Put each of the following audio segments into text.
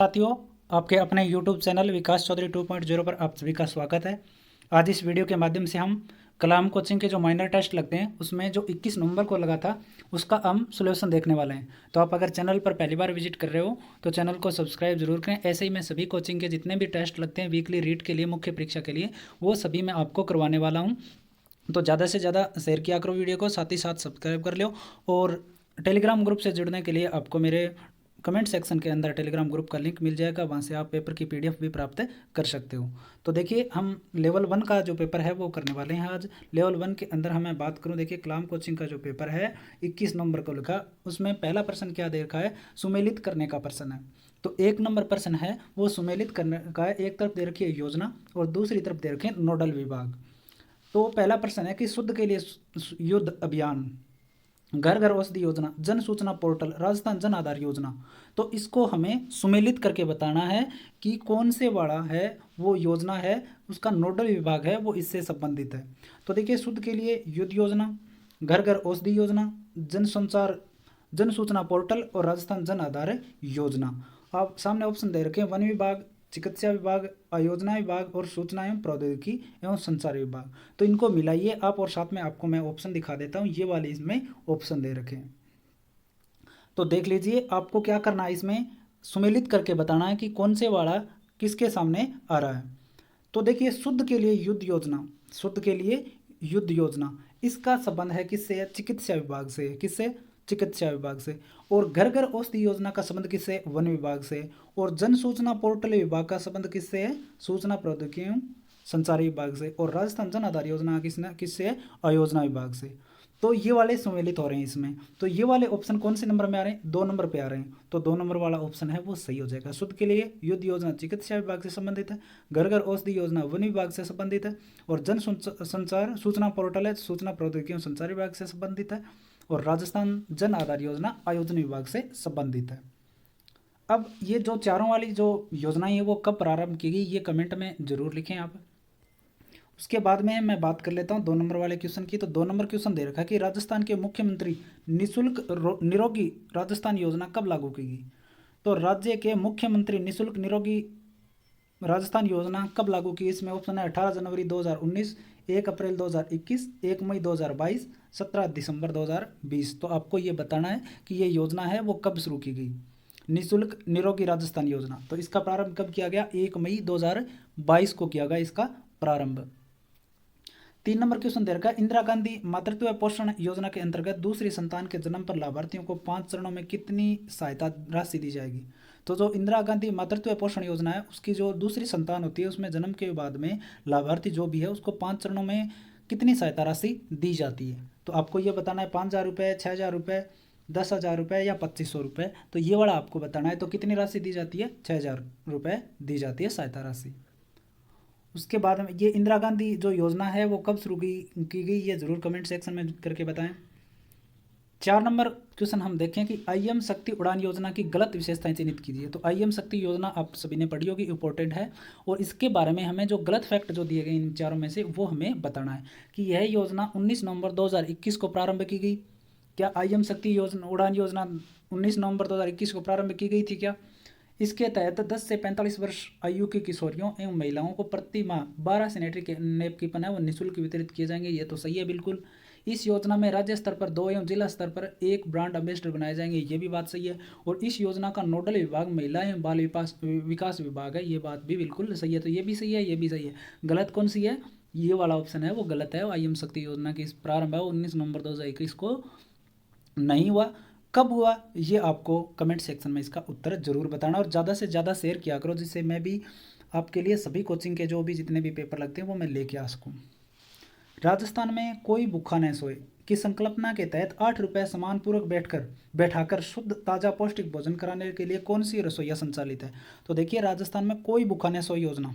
साथियों, आपके अपने YouTube चैनल विकास चौधरी 2.0 पर आप सभी का स्वागत है। आज इस वीडियो के माध्यम से हम कलाम कोचिंग के जो माइनर टेस्ट लगते हैं उसमें जो 21 नवंबर को लगा था उसका हम सॉल्यूशन देखने वाले हैं। तो आप अगर चैनल पर पहली बार विजिट कर रहे हो तो चैनल को सब्सक्राइब जरूर करें। ऐसे ही मैं सभी कोचिंग के जितने भी टेस्ट लगते हैं वीकली रीड के लिए, मुख्य परीक्षा के लिए, वो सभी मैं आपको करवाने वाला हूँ। तो ज़्यादा से ज़्यादा शेयर किया करो वीडियो को, साथ ही साथ सब्सक्राइब कर लो। और टेलीग्राम ग्रुप से जुड़ने के लिए आपको मेरे कमेंट सेक्शन के अंदर टेलीग्राम ग्रुप का लिंक मिल जाएगा, वहाँ से आप पेपर की पीडीएफ भी प्राप्त कर सकते हो। तो देखिए, हम लेवल 1 का जो पेपर है वो करने वाले हैं आज। लेवल 1 के अंदर हमें बात करूं, देखिए कलाम कोचिंग का जो पेपर है 21 नवंबर को लिखा, उसमें पहला प्रश्न क्या दे रखा है, सुमेलित करने का प्रश्न है। तो 1 नंबर प्रश्न है वो सुमेलित करने का है। एक तरफ दे रखी है योजना और दूसरी तरफ दे रखे हैं नोडल विभाग। तो पहला प्रश्न है कि शुद्ध के लिए युद्ध अभियान, घर घर औषधि योजना, जन सूचना पोर्टल, राजस्थान जन आधार योजना। तो इसको हमें सुमेलित करके बताना है कि कौन से वाला है वो योजना है, उसका नोडल विभाग है वो इससे संबंधित है। तो देखिए, शुद्ध के लिए युद्ध योजना, घर घर औषधि योजना, जनसंचार जन सूचना पोर्टल और राजस्थान जन आधार योजना। आप सामने ऑप्शन दे रखे हैं, वन विभाग, चिकित्सा विभाग, आयोजना विभाग और सूचना एवं प्रौद्योगिकी एवं संचार विभाग। तो इनको मिलाइए आप, और साथ में आपको मैं ऑप्शन दिखा देता हूँ, ये वाले इसमें ऑप्शन दे रखे हैं। तो देख लीजिए, आपको क्या करना है, इसमें सुमेलित करके बताना है कि कौन से वाला किसके सामने आ रहा है। तो देखिए, शुद्ध के लिए युद्ध योजना, शुद्ध के लिए युद्ध योजना, इसका संबंध है किससे, चिकित्सा विभाग से। किससे, चिकित्सा विभाग से। और घर घर औषधि योजना का संबंध किससे, वन विभाग से। और जन सूचना पोर्टल विभाग का संबंध किससे है, सूचना प्रौद्योगिकी एवं संचार विभाग से। और राजस्थान जन आधार योजना किससे है, आयोजना विभाग से। तो ये वाले सम्मिलित हो रहे हैं इसमें। तो ये वाले ऑप्शन कौन से नंबर में आ रहे हैं, 2 नंबर पे आ रहे हैं। तो 2 नंबर वाला ऑप्शन है वो सही हो जाएगा। शुद्ध के लिए युद्ध योजना चिकित्सा विभाग से संबंधित है, घर घर औषधि योजना वन विभाग से संबंधित है, और जन संचार सूचना पोर्टल है सूचना प्रौद्योगिकी एवं संचार विभाग से संबंधित है, और राजस्थान जन आधार योजना आयोजन विभाग से संबंधित है। अब ये जो चारों वाली जो योजनाएं हैं वो कब प्रारंभ की गई, ये कमेंट में जरूर लिखें आप। उसके बाद में मैं बात कर लेता हूँ 2 नंबर वाले क्वेश्चन की। तो 2 नंबर क्वेश्चन दे रखा है कि राजस्थान के मुख्यमंत्री निशुल्क निरोगी राजस्थान योजना कब लागू की गई। तो राज्य के मुख्यमंत्री निशुल्क निरोगी राजस्थान योजना कब लागू की, इसमें ऑप्शन है 18 जनवरी 2019, 1 अप्रैल 2021, 1 मई 2022, 17 दिसंबर 2020। तो आपको ये बताना है कि ये योजना है वो कब शुरू की गई, निशुल्क निरोगी राजस्थान योजना। तो इसका प्रारंभ कब किया गया, 1 मई 2022 को किया गया इसका प्रारंभ। 3 नंबर क्वेश्चन दे रखा है, इंदिरा गांधी मातृत्व पोषण योजना के अंतर्गत दूसरी संतान के जन्म पर लाभार्थियों को 5 चरणों में कितनी सहायता राशि दी जाएगी। तो जो इंदिरा गांधी मातृत्व पोषण योजना है उसकी जो दूसरी संतान होती है उसमें जन्म के बाद में लाभार्थी जो भी है उसको 5 चरणों में कितनी सहायता राशि दी जाती है। तो आपको ये बताना है 5,000 रुपये, 6,000 रुपये, 10,000 रुपये या 2,500 रुपये। तो ये वाला आपको बताना है। तो कितनी राशि दी जाती है, 6,000 रुपये दी जाती है सहायता राशि। उसके बाद में ये इंदिरा गांधी जो योजना है वो कब शुरू की गई, ये जरूर कमेंट सेक्शन में करके बताएं। 4 नंबर क्वेश्चन हम देखें कि आईएम शक्ति उड़ान योजना की गलत विशेषताएं चिन्हित कीजिए। तो आईएम शक्ति योजना आप सभी ने पढ़ी होगी, इंपॉर्टेंट है, और इसके बारे में हमें जो गलत फैक्ट जो दिए गए इन चारों में से वो हमें बताना है कि यह योजना 19 नवंबर 2021 को प्रारंभ की गई। क्या आईएम शक्ति योजना उड़ान योजना 19 नवंबर 2021 को प्रारंभ की गई थी क्या। इसके तहत 10 से 45 वर्ष आयु की किशोरियों एवं महिलाओं को प्रति माह 12 सैनिटरी नैपकिन है वो निःशुल्क वितरित किए जाएंगे। ये तो सही है बिल्कुल। इस योजना में राज्य स्तर पर 2 एवं जिला स्तर पर 1 ब्रांड एम्बेसडर बनाए जाएंगे, ये भी बात सही है। और इस योजना का नोडल विभाग महिला एवं बाल विकास विभाग है, ये बात भी बिल्कुल सही है। तो ये भी सही है, ये भी सही है। गलत कौन सी है, ये वाला ऑप्शन है वो गलत है। आईएम शक्ति योजना की प्रारंभ है 19 नवंबर 2021 को नहीं हुआ। कब हुआ ये आपको कमेंट सेक्शन में इसका उत्तर जरूर बताना, और ज़्यादा से ज़्यादा शेयर किया करो जिससे मैं भी आपके लिए सभी कोचिंग के जो भी जितने भी पेपर लगते हैं वो मैं लेके आ सकूँ। राजस्थान में कोई भूखा न सोए की संकल्पना के तहत 8 रुपये सम्मानपूर्वक बैठाकर शुद्ध ताज़ा पौष्टिक भोजन कराने के लिए कौन सी रसोईया संचालित है। तो देखिए, राजस्थान में कोई भूखा न सोए योजना,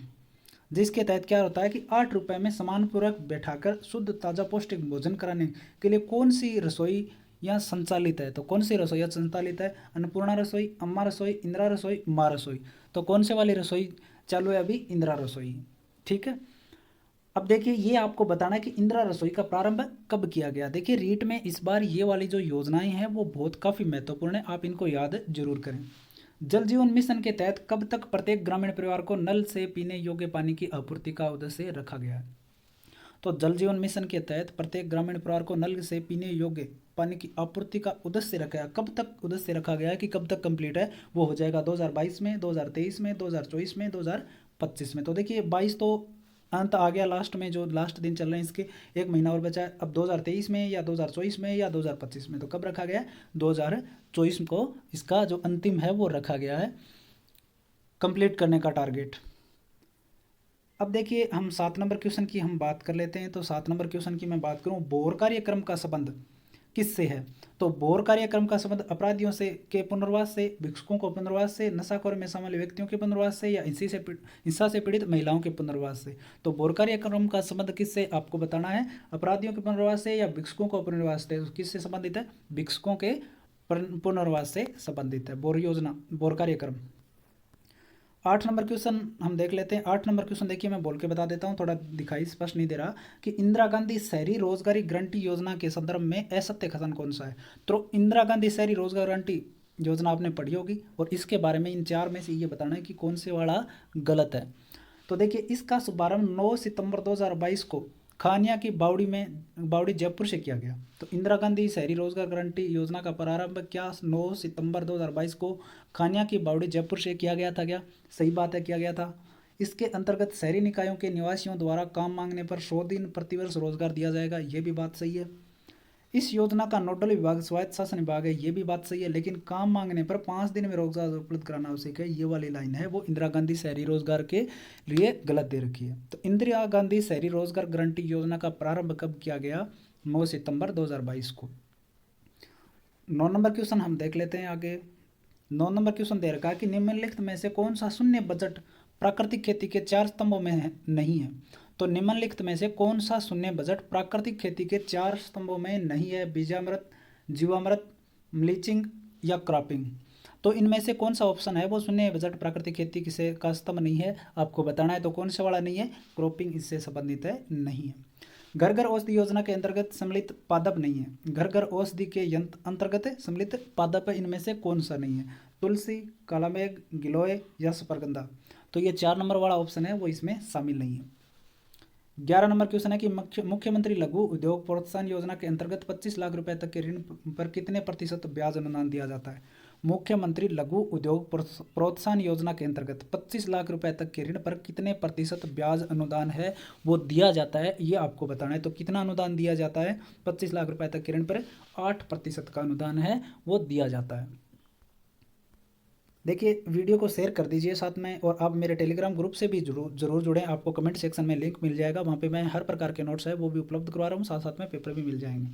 जिसके तहत क्या होता है कि 8 रुपये में सम्मानपूर्वक बैठाकर शुद्ध ताज़ा पौष्टिक भोजन कराने के लिए कौन सी रसोई या संचालित है। तो कौन सी रसोई या संचालित है, अन्नपूर्णा रसोई, अम्मा रसोई, इंदिरा रसोई, माँ रसोई। तो कौन से वाली रसोई चालू है अभी, इंदिरा रसोई। ठीक है। अब देखिए, ये आपको बताना है कि इंदिरा रसोई का प्रारंभ कब किया गया। देखिए, रीट में इस बार ये वाली जो योजनाएं हैं वो बहुत काफ़ी महत्वपूर्ण है, आप इनको याद जरूर करें। जल जीवन मिशन के तहत कब तक प्रत्येक ग्रामीण परिवार को नल से पीने योग्य पानी की आपूर्ति का उद्देश्य रखा गया है? तो जल जीवन मिशन के तहत प्रत्येक ग्रामीण परिवार को नल से पीने योग्य पानी की आपूर्ति का उद्देश्य रखा गया। कब तक उद्देश्य रखा गया है कि कब तक कंप्लीट है? वो हो जाएगा 2022 में, 2023 में, 2024 में, 2025 में। तो देखिए 22 तो अंत आ गया, लास्ट में जो लास्ट दिन चल रहे हैं इसके, एक महीना और बचा है। अब 2023 में या 2024 में या 2025 में, तो कब रखा गया है? 2024 को इसका जो अंतिम है वो रखा गया है कंप्लीट करने का टारगेट। अब देखिए हम 7 नंबर क्वेश्चन की हम बात कर लेते हैं। तो 7 नंबर क्वेश्चन की मैं बात करूं, बोर कार्यक्रम का संबंध किससे है? तो बोर कार्यक्रम का संबंध अपराधियों से के पुनर्वास से, भिक्षुकों को पुनर्वास से, नशाखोरी में शामिल व्यक्तियों के पुनर्वास से, या हिंसा से पीड़ित महिलाओं के पुनर्वास से। तो बोर कार्यक्रम का संबंध किससे आपको बताना है? अपराधियों के पुनर्वास से या भिक्षुकों को पुनर्वास से? किससे संबंधित है? भिक्षुकों के पुनर्वास से संबंधित है बोर योजना, बोर कार्यक्रम। 8 नंबर क्वेश्चन हम देख लेते हैं। 8 नंबर क्वेश्चन देखिए मैं बोल के बता देता हूँ, थोड़ा दिखाई स्पष्ट नहीं दे रहा, कि इंदिरा गांधी शहरी रोजगारी गारंटी योजना के संदर्भ में असत्य कथन कौन सा है? तो इंदिरा गांधी शहरी रोजगार गारंटी योजना आपने पढ़ी होगी, और इसके बारे में इन 4 में से ये बताना है कि कौन से वाला गलत है। तो देखिए इसका शुभारंभ 9 सितंबर 2022 को खानिया की बावड़ी जयपुर से किया गया। तो इंदिरा गांधी शहरी रोजगार गारंटी योजना का प्रारंभ क्या 9 सितंबर 2022 को खानिया की बावड़ी जयपुर से किया गया था क्या? सही बात है, किया गया था। इसके अंतर्गत शहरी निकायों के निवासियों द्वारा काम मांगने पर 100 दिन प्रतिवर्ष रोजगार दिया जाएगा, ये भी बात सही है। इस योजना का नोडल विभाग स्वायत्त शासन विभाग है, ये भी बात सही है। लेकिन काम मांगने पर 5 दिन में रोजगार उपलब्ध कराना आवश्यक है, ये वाली लाइन है वो इंदिरा गांधी शहरी रोजगार के लिए गलत दे रखी है। तो इंदिरा गांधी शहरी रोजगार गारंटी योजना का प्रारंभ कब किया गया? 9 सितंबर 2022 को। 9 नंबर क्वेश्चन हम देख लेते हैं आगे। 9 नंबर क्वेश्चन दे रखा है कि निम्नलिखित में से कौन सा शून्य बजट प्राकृतिक खेती के 4 स्तंभों में नहीं है? तो निम्नलिखित में से कौन सा शून्य बजट प्राकृतिक खेती के 4 स्तंभों में नहीं है? बीजामृत, जीवामृत, मल्चिंग या क्रॉपिंग। तो इनमें से कौन सा ऑप्शन है वो शून्य बजट प्राकृतिक खेती किसे का स्तंभ नहीं है आपको बताना है। तो कौन सा वाला नहीं है? क्रॉपिंग इससे संबंधित है, नहीं है। घर घर औषधि योजना के अंतर्गत सम्मिलित पादप नहीं है। घर घर औषधि के अंतर्गत सम्मिलित पादप इनमें से कौन सा नहीं है? तुलसी, काला मेघ, गिलोय या शकरकंद। तो ये 4 नंबर वाला ऑप्शन है वो इसमें शामिल नहीं है। 11 नंबर क्वेश्चन है कि मुख्यमंत्री लघु उद्योग प्रोत्साहन योजना के अंतर्गत 25 लाख रुपए तक के ऋण पर कितने प्रतिशत ब्याज अनुदान दिया जाता है? मुख्यमंत्री लघु उद्योग प्रोत्साहन योजना के अंतर्गत 25 लाख रुपए तक के ऋण पर कितने प्रतिशत ब्याज अनुदान है वो दिया जाता है, ये आपको बताना है। तो कितना अनुदान दिया जाता है? 25 लाख रुपए तक के ऋण पर 8% का अनुदान है वो दिया जाता है। देखिए वीडियो को शेयर कर दीजिए साथ में, और आप मेरे टेलीग्राम ग्रुप से भी जरूर जुड़ें। आपको कमेंट सेक्शन में लिंक मिल जाएगा, वहाँ पे मैं हर प्रकार के नोट्स है वो भी उपलब्ध करवा रहा हूँ, साथ साथ में पेपर भी मिल जाएंगे।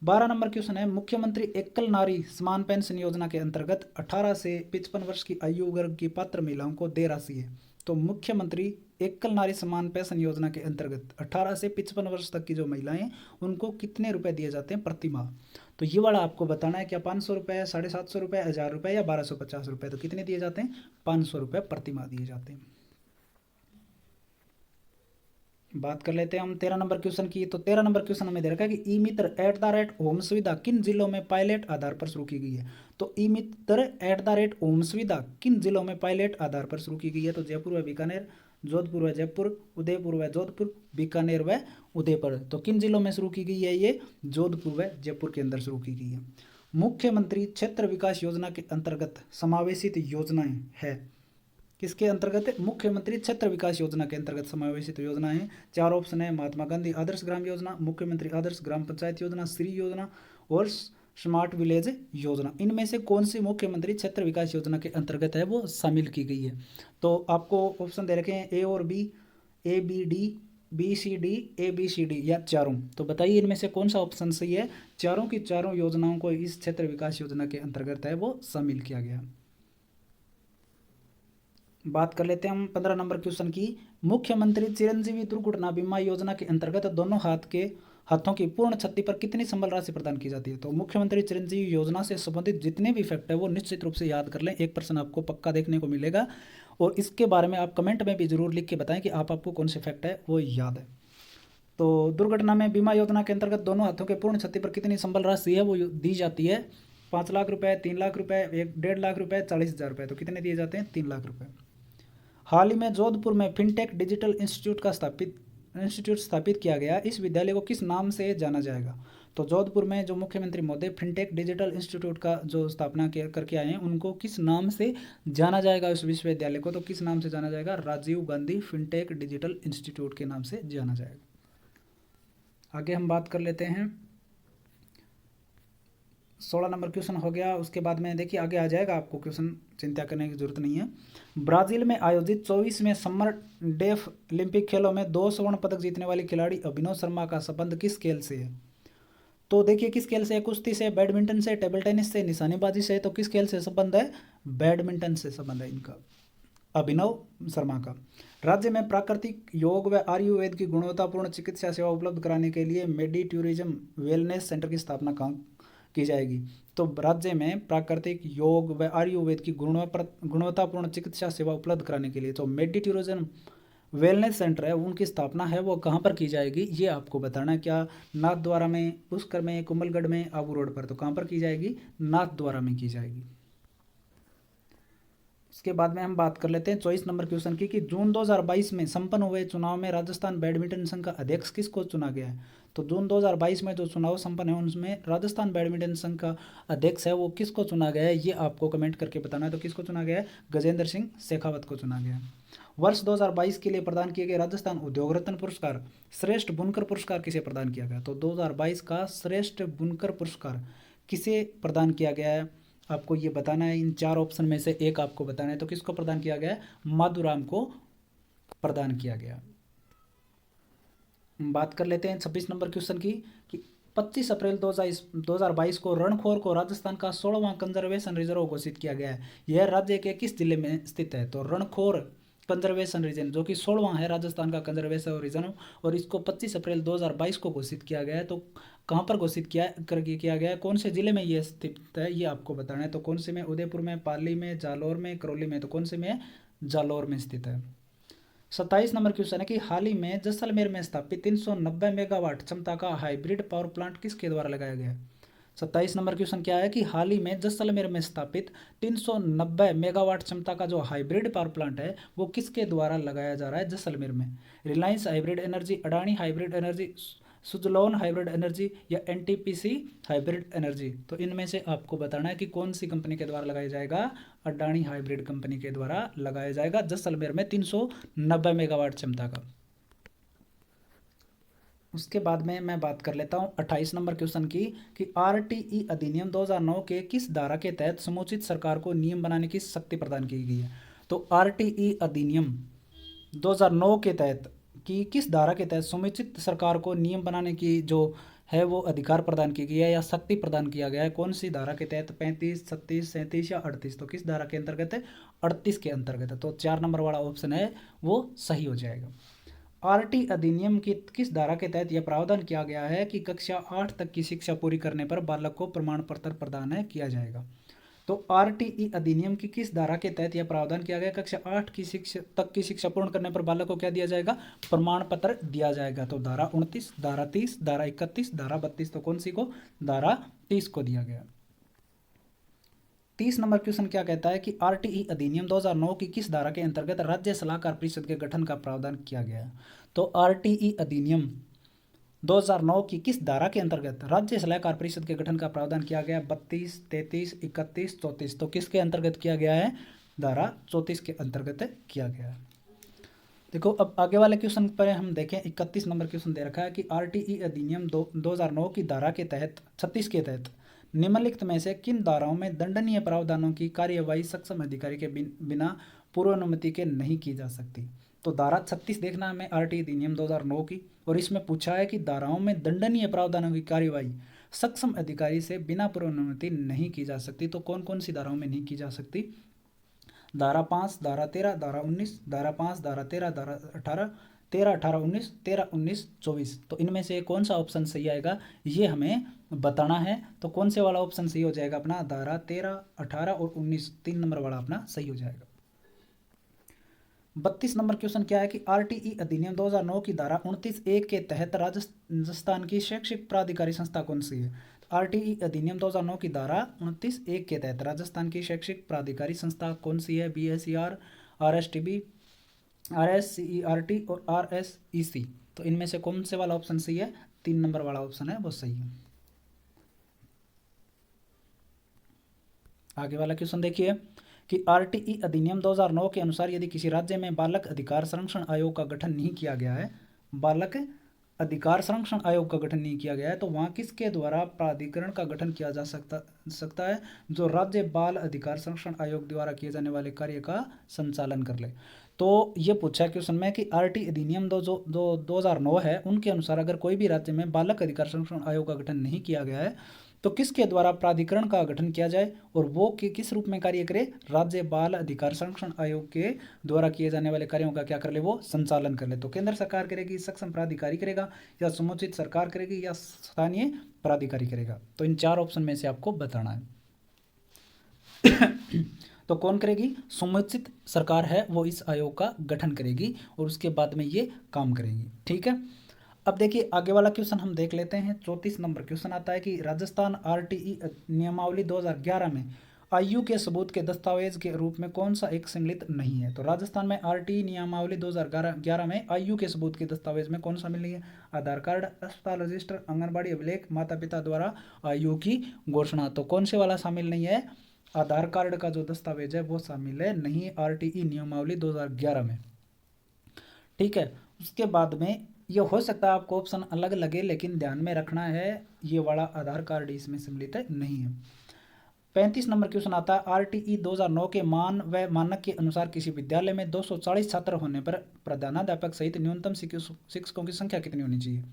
12 नंबर क्वेश्चन है, मुख्यमंत्री एकल नारी समान पेंशन योजना के अंतर्गत 18 से 55 वर्ष की आयु वर्ग की पात्र महिलाओं को दे राशि है। तो मुख्यमंत्री एकल नारी समान पेंशन योजना के अंतर्गत 18 से 55 वर्ष तक की जो महिलाएं उनको कितने रुपए दिए जाते हैं प्रति माह? तो ये वाला आपको बताना है, क्या 500 रुपये, 750 रुपये, 1000 रुपये या 1250 रुपये? तो कितने दिए जाते हैं? 500 रुपये प्रति माह दिए जाते हैं। बात कर लेते हैं हम 13 नंबर क्वेश्चन की। तो 13 नंबर क्वेश्चन हमें दे रखा है कि ई मित्र @होम सुविधा किन जिलों में पायलट आधार पर शुरू की गई है? तो ई मित्र @होम सुविधा किन जिलों में पायलट आधार पर शुरू की गई है? तो जयपुर व बीकानेर, जोधपुर व जयपुर, उदयपुर व जोधपुर, बीकानेर व उदयपुर। तो किन जिलों में शुरू की गई है? ये जोधपुर व जयपुर के अंदर शुरू की गई है। मुख्यमंत्री क्षेत्र विकास योजना के अंतर्गत समावेशित योजनाएं है, किसके अंतर्गत? मुख्यमंत्री क्षेत्र विकास योजना के अंतर्गत समावेशित योजना है। 4 ऑप्शन है, महात्मा गांधी आदर्श ग्राम योजना, मुख्यमंत्री आदर्श ग्राम पंचायत योजना, श्री योजना और स्मार्ट विलेज योजना। इनमें से कौन सी मुख्यमंत्री क्षेत्र विकास योजना के अंतर्गत है वो शामिल की गई है? तो आपको ऑप्शन दे रखे हैं ए और B, A B D, B C D, A B C D या चारों। तो बताइए इनमें से कौन सा ऑप्शन सही है? चारों की चारों योजनाओं को इस क्षेत्र विकास योजना के अंतर्गत है वो शामिल किया गया। बात कर लेते हैं हम 15 नंबर क्वेश्चन की। मुख्यमंत्री चिरंजीवी दुर्घटना बीमा योजना के अंतर्गत दोनों हाथों की पूर्ण क्षति पर कितनी संबल राशि प्रदान की जाती है? तो मुख्यमंत्री चिरंजीवी योजना से संबंधित जितने भी फैक्ट है वो निश्चित रूप से याद कर लें, 1% आपको पक्का देखने को मिलेगा। और इसके बारे में आप कमेंट में भी जरूर लिख के बताएं कि आपको कौन से फैक्ट है वो याद है। तो दुर्घटना में बीमा योजना के अंतर्गत दोनों हाथों के पूर्ण क्षति पर कितनी संबल राशि है वो दी जाती है? 5 लाख रुपए, 3 लाख रुपए, 1.5 लाख रुपए, 40,000 रुपए। तो कितने दिए जाते हैं? 3 लाख रुपए। हाल ही में जोधपुर में फिनटेक डिजिटल इंस्टीट्यूट स्थापित किया गया। इस विद्यालय को किस नाम से जाना जाएगा? तो जोधपुर में जो मुख्यमंत्री महोदय फिनटेक डिजिटल इंस्टीट्यूट का जो स्थापना करके आए हैं, उनको किस नाम से जाना जाएगा उस विश्वविद्यालय को? तो किस नाम से जाना जाएगा? Rajiv Gandhi fintech digital institute के नाम से जाना जाएगा। आगे हम बात कर लेते हैं। 16 नंबर क्वेश्चन हो गया। उसके बाद में देखिए आगे आ जाएगा, आपको क्वेश्चन चिंता करने की जरूरत नहीं है। ब्राजील में आयोजित 24वें समर डेफ ओलंपिक खेलों में 2 स्वर्ण पदक जीतने वाली खिलाड़ी अभिनव शर्मा का संबंध किस खेल से है? तो देखिए किस खेल से? कुश्ती से, बैडमिंटन से, टेबल टेनिस से, निशानेबाजी से। तो किस खेल से संबंध है? बैडमिंटन से संबंध है इनका, अभिनव शर्मा का। राज्य में प्राकृतिक योग व आयुर्वेद की गुणवत्तापूर्ण चिकित्सा सेवा उपलब्ध कराने के लिए मेडी टूरिज्म वेलनेस सेंटर की स्थापना कहाँ की जाएगी? तो राज्य में प्राकृतिक योग व आयुर्वेद की गुणवत्तापूर्ण चिकित्सा सेवा उपलब्ध कराने के लिए तो मेडी टूरिज्म वेलनेस सेंटर है, उनकी स्थापना है वो कहाँ पर की जाएगी, ये आपको बताना है। क्या? नाथद्वारा में, पुष्कर में, कुंभलगढ़ में, आबू रोड पर। तो कहाँ पर की जाएगी? नाथद्वारा में की जाएगी। इसके बाद में हम बात कर लेते हैं 24 नंबर क्वेश्चन की कि जून 2022 में संपन्न हुए चुनाव में राजस्थान बैडमिंटन संघ का अध्यक्ष किसको चुना गया है? तो जून 2022 में जो चुनाव संपन्न है उनमें राजस्थान बैडमिंटन संघ का अध्यक्ष है वो किसको चुना गया है, ये आपको कमेंट करके बताना है। तो किसको चुना गया है? गजेंद्र सिंह शेखावत को चुना गया है। वर्ष 2022 के लिए प्रदान किए गए राजस्थान उद्योग रत्न पुरस्कार, श्रेष्ठ बुनकर पुरस्कार किसे प्रदान किया गया? तो 2022 का श्रेष्ठ बुनकर पुरस्कार किसे प्रदान किया गया है, आपको ये बताना है। इन 4 ऑप्शन में से एक आपको बताना है। तो किसको प्रदान किया गया है? माधुराम को प्रदान किया गया। बात कर लेते हैं 26 नंबर क्वेश्चन की कि 25 अप्रैल 2022 को रणखोर को राजस्थान का 16वां कंजर्वेशन रिजर्व घोषित किया गया है। यह राज्य के किस जिले में स्थित है? तो रणखोर कंजर्वेशन रीजन जो कि 16वां है राजस्थान का कंजर्वेशन रीजन, और इसको 25 अप्रैल 2022 को घोषित किया गया है। तो कहाँ पर घोषित किया गया है, कौन से जिले में ये स्थित है, ये आपको बताना है। तो कौन से में? उदयपुर में, पाली में, जालौर में, करौली में। तो कौन से में? जालौर में स्थित है। 27 नंबर क्वेश्चन है कि हाल ही में जैसलमेर में स्थापित 390 मेगावाट क्षमता का हाइब्रिड पावर प्लांट किसके द्वारा लगाया गया है? 27 नंबर क्वेश्चन क्या है कि हाल ही में जैसलमेर में स्थापित 390 मेगावाट क्षमता का जो हाइब्रिड पावर प्लांट है वो किसके द्वारा लगाया जा रहा है जैसलमेर में? Reliance hybrid energy, Adani hybrid energy, Suzlon hybrid energy या एनटीपीसी हाइब्रिड एनर्जी। तो इनमें से आपको बताना है कि कौन सी कंपनी के द्वारा लगाया जाएगा? अडानी हाइब्रिड कंपनी के द्वारा लगाया जाएगा जैसलमेर में 390 मेगावाट क्षमता का। उसके बाद में मैं बात कर लेता हूं 28 नंबर क्वेश्चन की कि आरटीई अधिनियम 2009 के किस धारा के तहत समुचित सरकार को नियम बनाने की शक्ति प्रदान की गई है? तो आरटीई अधिनियम 2009 के तहत कि किस धारा के तहत समुचित सरकार को नियम बनाने की जो है वो अधिकार प्रदान की गई है या शक्ति प्रदान किया गया है? कौन सी धारा के तहत? 35, 36, 37 या 38? तो किस धारा के अंतर्गत है? 38 के अंतर्गत है। तो 4 नंबर वाला ऑप्शन है वो सही हो जाएगा। आरटी अधिनियम की किस धारा के तहत यह प्रावधान किया गया है कि कक्षा 8 तक की शिक्षा पूरी करने पर बालक को प्रमाण पत्र प्रदान किया जाएगा? तो आरटीई अधिनियम की किस धारा के तहत यह प्रावधान किया गया? कक्षा 8 की शिक्षा तक की शिक्षा पूर्ण करने पर बालक को क्या दिया जाएगा? प्रमाण पत्र दिया जाएगा। तो धारा 29, धारा 30, धारा 31, धारा 32। तो कौन सी को? धारा 30 को दिया गया। 30 नंबर क्वेश्चन क्या कहता है कि आरटीई अधिनियम 2009 की किस धारा के अंतर्गत राज्य सलाहकार परिषद के गठन का प्रावधान किया गया है? तो आरटीई अधिनियम 2009 की किस धारा के अंतर्गत राज्य सलाहकार परिषद के गठन का प्रावधान किया गया? 32, 33, 31, 34। तो किसके अंतर्गत किया गया है? धारा 34 के अंतर्गत किया गया है। देखो अब आगे वाले क्वेश्चन पर हम देखें। 31 नंबर क्वेश्चन दे रखा है कि आरटीई अधिनियम 2009 की धारा के तहत 36 के तहत निम्नलिखित में से किन धाराओं में दंडनीय प्रावधानों की कार्यवाही सक्षम अधिकारी के बिना पूर्व अनुमति के नहीं की जा सकती? तो धारा 36 देखना हमें आरटीई अधिनियम 2009 की, और इसमें पूछा है कि धाराओं में दंडनीय प्रावधानों की कार्यवाही सक्षम अधिकारी से बिना पूर्व अनुमति नहीं की जा सकती। तो कौन कौन सी धाराओं में नहीं की जा सकती? धारा 5, धारा 13, धारा 19, धारा 5, धारा 13, धारा 18, 13, 18, 19, 13, 19, 24। तो इनमें से कौन सा ऑप्शन सही आएगा ये हमें बताना है। तो कौन से वाला ऑप्शन सही हो जाएगा अपना? धारा 13, 18 और 19, 3 नंबर वाला अपना सही हो जाएगा। 32 नंबर क्वेश्चन क्या है कि आरटीई अधिनियम 2009 की धारा 29(1) के तहत राजस्थान की शैक्षिक प्राधिकारी संस्था कौन सी है? आरटीई अधिनियम 2009 की धारा 29(1) के तहत राजस्थान की शैक्षिक प्राधिकारी संस्था कौन सी है? BSER, RSTB, RSCERT और RSEC। तो इनमें से कौन से वाला ऑप्शन सही है? 3 नंबर वाला ऑप्शन है वो सही है। आगे वाला क्वेश्चन देखिए कि आरटीई अधिनियम 2009 के अनुसार यदि किसी राज्य में बालक अधिकार संरक्षण आयोग का गठन नहीं किया गया है, बालक अधिकार संरक्षण आयोग का गठन नहीं किया गया है, तो वहाँ किसके द्वारा प्राधिकरण का गठन किया जा सकता है? जो राज्य बाल अधिकार संरक्षण आयोग द्वारा किए जाने वाले कार्य का संचालन कर ले। तो ये पूछा क्वेश्चन में कि आरटी अधिनियम 2009 है, उनके अनुसार अगर कोई भी राज्य में बालक अधिकार संरक्षण आयोग का गठन नहीं किया गया है तो किसके द्वारा प्राधिकरण का गठन किया जाए और वो किस रूप में कार्य करे? राज्य बाल अधिकार संरक्षण आयोग के द्वारा किए जाने वाले कार्यों का क्या कर ले? वो संचालन कर ले। तो केंद्र सरकार करेगी, सक्षम प्राधिकारी करेगा, या समुचित सरकार करेगी, या स्थानीय प्राधिकारी करेगा? तो इन 4 ऑप्शन में से आपको बताना है। तो कौन करेगी? समुचित सरकार है वो इस आयोग का गठन करेगी और उसके बाद में ये काम करेगी। ठीक है, अब देखिए आगे वाला क्वेश्चन हम देख लेते हैं। 34 नंबर क्वेश्चन आता है कि राजस्थान आरटीई नियमावली 2011 में आयु के सबूत के दस्तावेज के रूप में कौन सा एक सम्मिलित नहीं है? तो राजस्थान में आरटीई नियमावली 2011 में आयु के सबूत के दस्तावेज में कौन शामिल नहीं है? आधार कार्ड, अस्पताल रजिस्टर, आंगनबाड़ी अभिलेख, माता पिता द्वारा आयु की घोषणा। तो कौन से वाला शामिल नहीं है? आधार कार्ड का जो दस्तावेज है वो शामिल है नहीं आरटीई नियमावली 2011 में। ठीक है, उसके बाद में ये हो सकता है आपको ऑप्शन अलग लगे, लेकिन ध्यान में रखना है ये वाला आधार कार्ड इसमें सम्मिलित नहीं है। 35 नंबर क्वेश्चन आता है आरटीई 2009 के मान व मानक के अनुसार किसी विद्यालय में 240 छात्र होने पर प्रधानाध्यापक सहित न्यूनतम शिक्षकों की संख्या कितनी होनी चाहिए?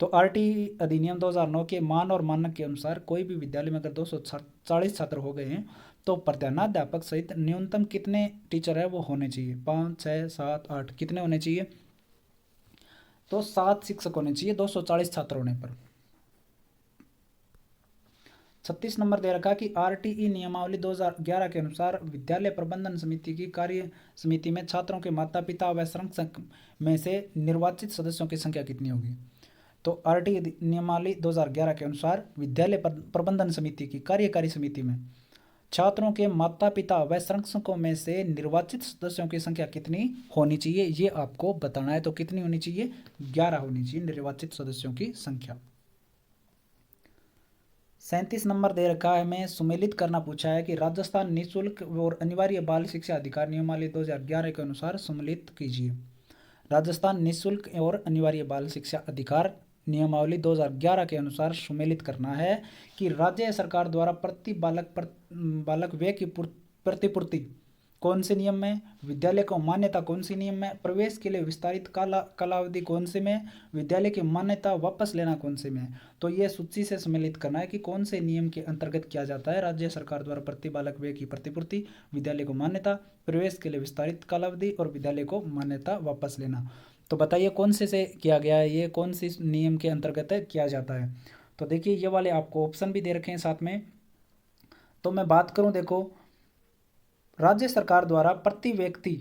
तो आरटीई अधिनियम 2009 के मान और मानक के अनुसार कोई भी विद्यालय में अगर 240 छात्र हो गए हैं तो प्रधानाध्यापक सहित न्यूनतम कितने टीचर है वो होने चाहिए? 5, 6, 7, 8 कितने होने चाहिए? तो 7 शिक्षक होने चाहिए 240 छात्र होने पर। 36 नंबर दे रखा कि आरटीई नियमावली 2011 के अनुसार विद्यालय प्रबंधन समिति की कार्य समिति में छात्रों के माता पिता व संरक्षक में से निर्वाचित सदस्यों की संख्या कितनी होगी? तो आरटीई नियमावली 2011 के अनुसार विद्यालय प्रबंधन समिति की कार्यकारी समिति में छात्रों के माता पिता व संरक्षकों में से निर्वाचित सदस्यों की संख्या कितनी होनी चाहिए ये आपको बताना है। तो कितनी होनी चाहिए? 11 होनी चाहिए निर्वाचित सदस्यों की संख्या। 37 नंबर दे रखा है हमें सुमेलित करना पूछा है कि राजस्थान निःशुल्क और अनिवार्य बाल शिक्षा अधिकार नियमावली 2011 के अनुसार सुमेलित कीजिए। राजस्थान निःशुल्क और अनिवार्य बाल शिक्षा अधिकार नियमावली 2011 के अनुसार सुमेलित करना है कि राज्य सरकार द्वारा प्रति बालक व्यय की प्रतिपूर्ति कौन से नियम में? विद्यालय को मान्यता कौन सी नियम में? प्रवेश के लिए विस्तारित कालावधि कौन से में? विद्यालय की मान्यता वापस लेना कौन से में? तो ये सूची से सम्मिलित करना है कि कौन से नियम के अंतर्गत किया जाता है राज्य सरकार द्वारा प्रति बालक व्यय की प्रतिपूर्ति, विद्यालय को मान्यता, प्रवेश के लिए विस्तारित कालावधि और विद्यालय को मान्यता वापस लेना। तो बताइए कौन से किया गया है, ये कौन सी नियम के अंतर्गत किया जाता है? तो देखिए ये वाले आपको ऑप्शन भी दे रखे हैं साथ में। तो मैं बात करूं, देखो राज्य सरकार द्वारा प्रति व्यक्ति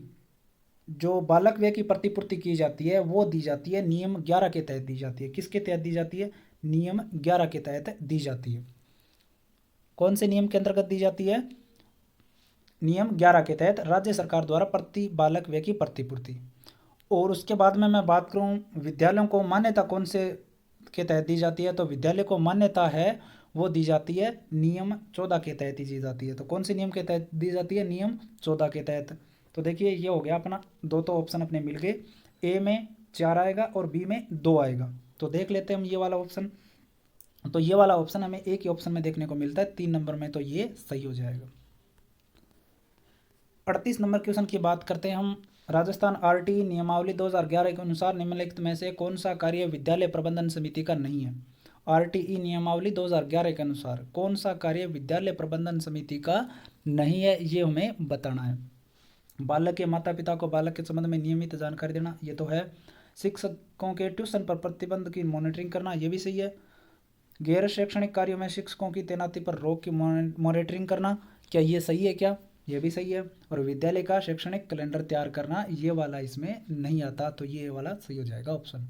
जो बालक व्यय की प्रतिपूर्ति की जाती है वो दी जाती है नियम 11 के तहत दी जाती है। किसके तहत दी जाती है? नियम 11 के तहत दी जाती है। कौन से नियम के अंतर्गत दी जाती है? नियम 11 के तहत राज्य सरकार द्वारा प्रति बालक व्यय की प्रतिपूर्ति। और उसके बाद में मैं बात करूं विद्यालयों को मान्यता कौन से के तहत दी जाती है? तो विद्यालय को मान्यता है वो दी जाती है नियम 14 के तहत ही दी जाती है। तो कौन से नियम के तहत दी जाती है? नियम 14 के तहत। तो देखिए ये हो गया अपना दो तो ऑप्शन अपने मिल गए, ए में 4 आएगा और बी में 2 आएगा। तो देख लेते हैं हम ये वाला ऑप्शन। तो ये वाला ऑप्शन हमें एक ही ऑप्शन में देखने को मिलता है 3 नंबर में, तो ये सही हो जाएगा। 38 नंबर क्वेश्चन की बात करते हैं हम। राजस्थान आरटीई नियमावली 2011 के अनुसार निम्नलिखित में से कौन सा कार्य विद्यालय प्रबंधन समिति का नहीं है? आरटीई नियमावली 2011 के अनुसार कौन सा कार्य विद्यालय प्रबंधन समिति का नहीं है ये हमें बताना है। बालक के माता पिता को बालक के संबंध में नियमित जानकारी देना, ये तो है। शिक्षकों के ट्यूशन पर प्रतिबंध की मॉनिटरिंग करना, ये भी सही है। गैर शैक्षणिक कार्यों में शिक्षकों की तैनाती पर रोक की मॉनिटरिंग करना, क्या ये सही है? क्या ये भी सही है। और विद्यालय का शैक्षणिक कैलेंडर तैयार करना, ये वाला इसमें नहीं आता, तो ये वाला सही हो जाएगा ऑप्शन।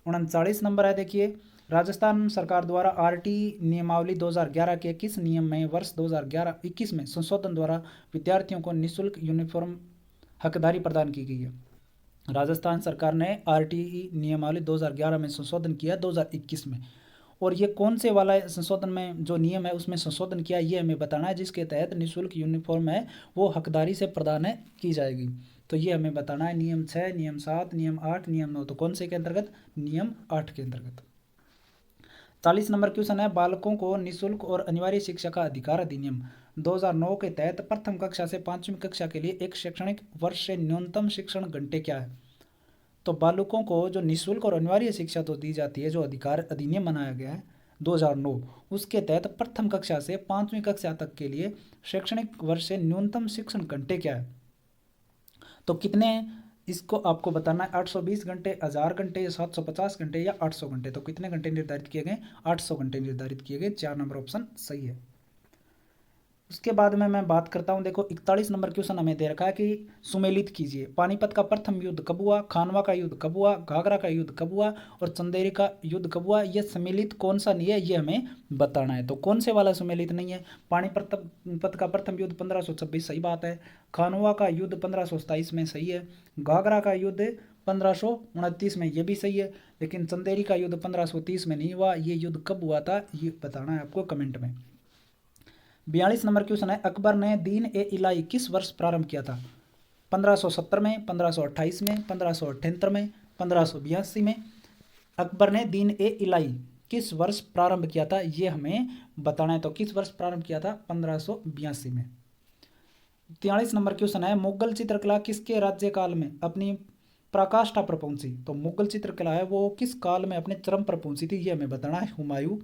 39 नंबर है देखिए राजस्थान सरकार द्वारा आरटी नियमावली 2011 के किस नियम में वर्ष 2011-21 में संशोधन द्वारा विद्यार्थियों को निःशुल्क यूनिफॉर्म हकदारी प्रदान की गई है? राजस्थान सरकार ने आरटीई नियमावली 2011 में संशोधन किया 2021 में, और ये कौन से वाला संशोधन में जो नियम है उसमें संशोधन किया ये हमें बताना है, जिसके तहत निःशुल्क यूनिफॉर्म है वो हकदारी से प्रदान की जाएगी। तो ये हमें बताना है नियम 6, नियम 7, नियम 8, नियम 9। तो कौन से के अंतर्गत? नियम 8 के अंतर्गत। 40 नंबर क्वेश्चन है, बालकों को निःशुल्क और अनिवार्य शिक्षा का अधिकार अधिनियम 2009 के तहत प्रथम कक्षा से 5वीं कक्षा के लिए एक शैक्षणिक वर्ष से न्यूनतम शिक्षण घंटे क्या है? तो बालकों को जो निःशुल्क और अनिवार्य शिक्षा तो दी जाती है, जो अधिकार अधिनियम बनाया गया है 2009, उसके तहत प्रथम कक्षा से 5वीं कक्षा तक के लिए शैक्षणिक वर्ष से न्यूनतम शिक्षण घंटे क्या है? तो कितने, इसको आपको बताना है 820 घंटे, 1000 घंटे, 750 घंटे या 800 घंटे। तो कितने घंटे निर्धारित किए गए? 800 घंटे निर्धारित किए गए। 4 नंबर ऑप्शन सही है। उसके बाद में मैं बात करता हूं, देखो 41 नंबर क्वेश्चन हमें दे रखा है कि सुमेलित कीजिए, पानीपत का प्रथम युद्ध कब हुआ, खानवा का युद्ध कब हुआ, घाघरा का युद्ध कब हुआ और चंदेरी का युद्ध कब हुआ? ये सम्मिलित कौन सा नहीं है ये हमें बताना है। तो कौन से वाला सम्मिलित नहीं है? पानीपत का प्रथम युद्ध 1526 सही बात है, खानवा का युद्ध 1527 में सही है, घाघरा का युद्ध 1529 में ये भी सही है, लेकिन चंदेरी का युद्ध 1530 में नहीं हुआ। ये युद्ध कब हुआ था ये बताना है आपको कमेंट में। 42 नंबर क्वेश्चन है, अकबर ने दीन ए इलाही किस वर्ष प्रारंभ किया था? 1570 में, 1528 में, 1578 में, 1582 में। अकबर ने दीन ए इलाही किस वर्ष प्रारंभ किया था ये हमें बताना है। तो किस वर्ष प्रारंभ किया था? 1582 में। 43 नंबर क्वेश्चन है, मुगल चित्रकला किसके राज्यकाल में अपनी पराकाष्ठा पर पहुंची? तो मुगल चित्रकला है वो किस काल में अपने चरम पर पहुंची थी ये हमें बताना है। हुमायूं,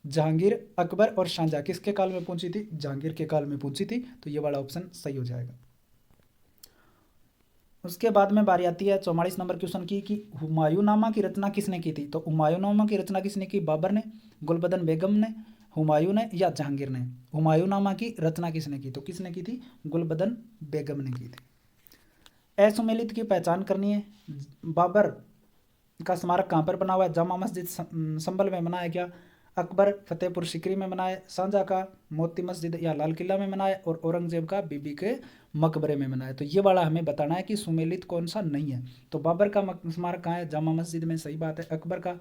जहांगीर, अकबर और शाहजहां किसके काल में पहुंची थी? जहांगीर के काल में पहुंची थी। तो ये वाला ऑप्शन सही हो जाएगा। उसके बाद में बारी आती है 44 नंबर क्वेश्चन की कि हुमायूंनामा की रचना किसने की थी? तो हुमायूंनामा की रचना किसने की? बाबर ने, गुलबदन बेगम ने, हुमायूं ने या जहांगीर ने? हुमायूंनामा की रचना किसने की? तो किसने की थी? गुलबदन बेगम ने की थी। असुमेलित की पहचान करनी है। बाबर का स्मारक कहाँ पर बना हुआ है? जामा मस्जिद संभल में बनाया गया, अकबर फतेहपुर सिकरी में बनाए, शाहजहां का मोती मस्जिद या लाल किला में बनाए और औरंगजेब का बीबी के मकबरे में बनाए। तो ये वाला हमें बताना है कि सुमेलित कौन सा नहीं है। तो बाबर का स्मारक कहाँ है? जामा मस्जिद में, सही बात है। अकबर का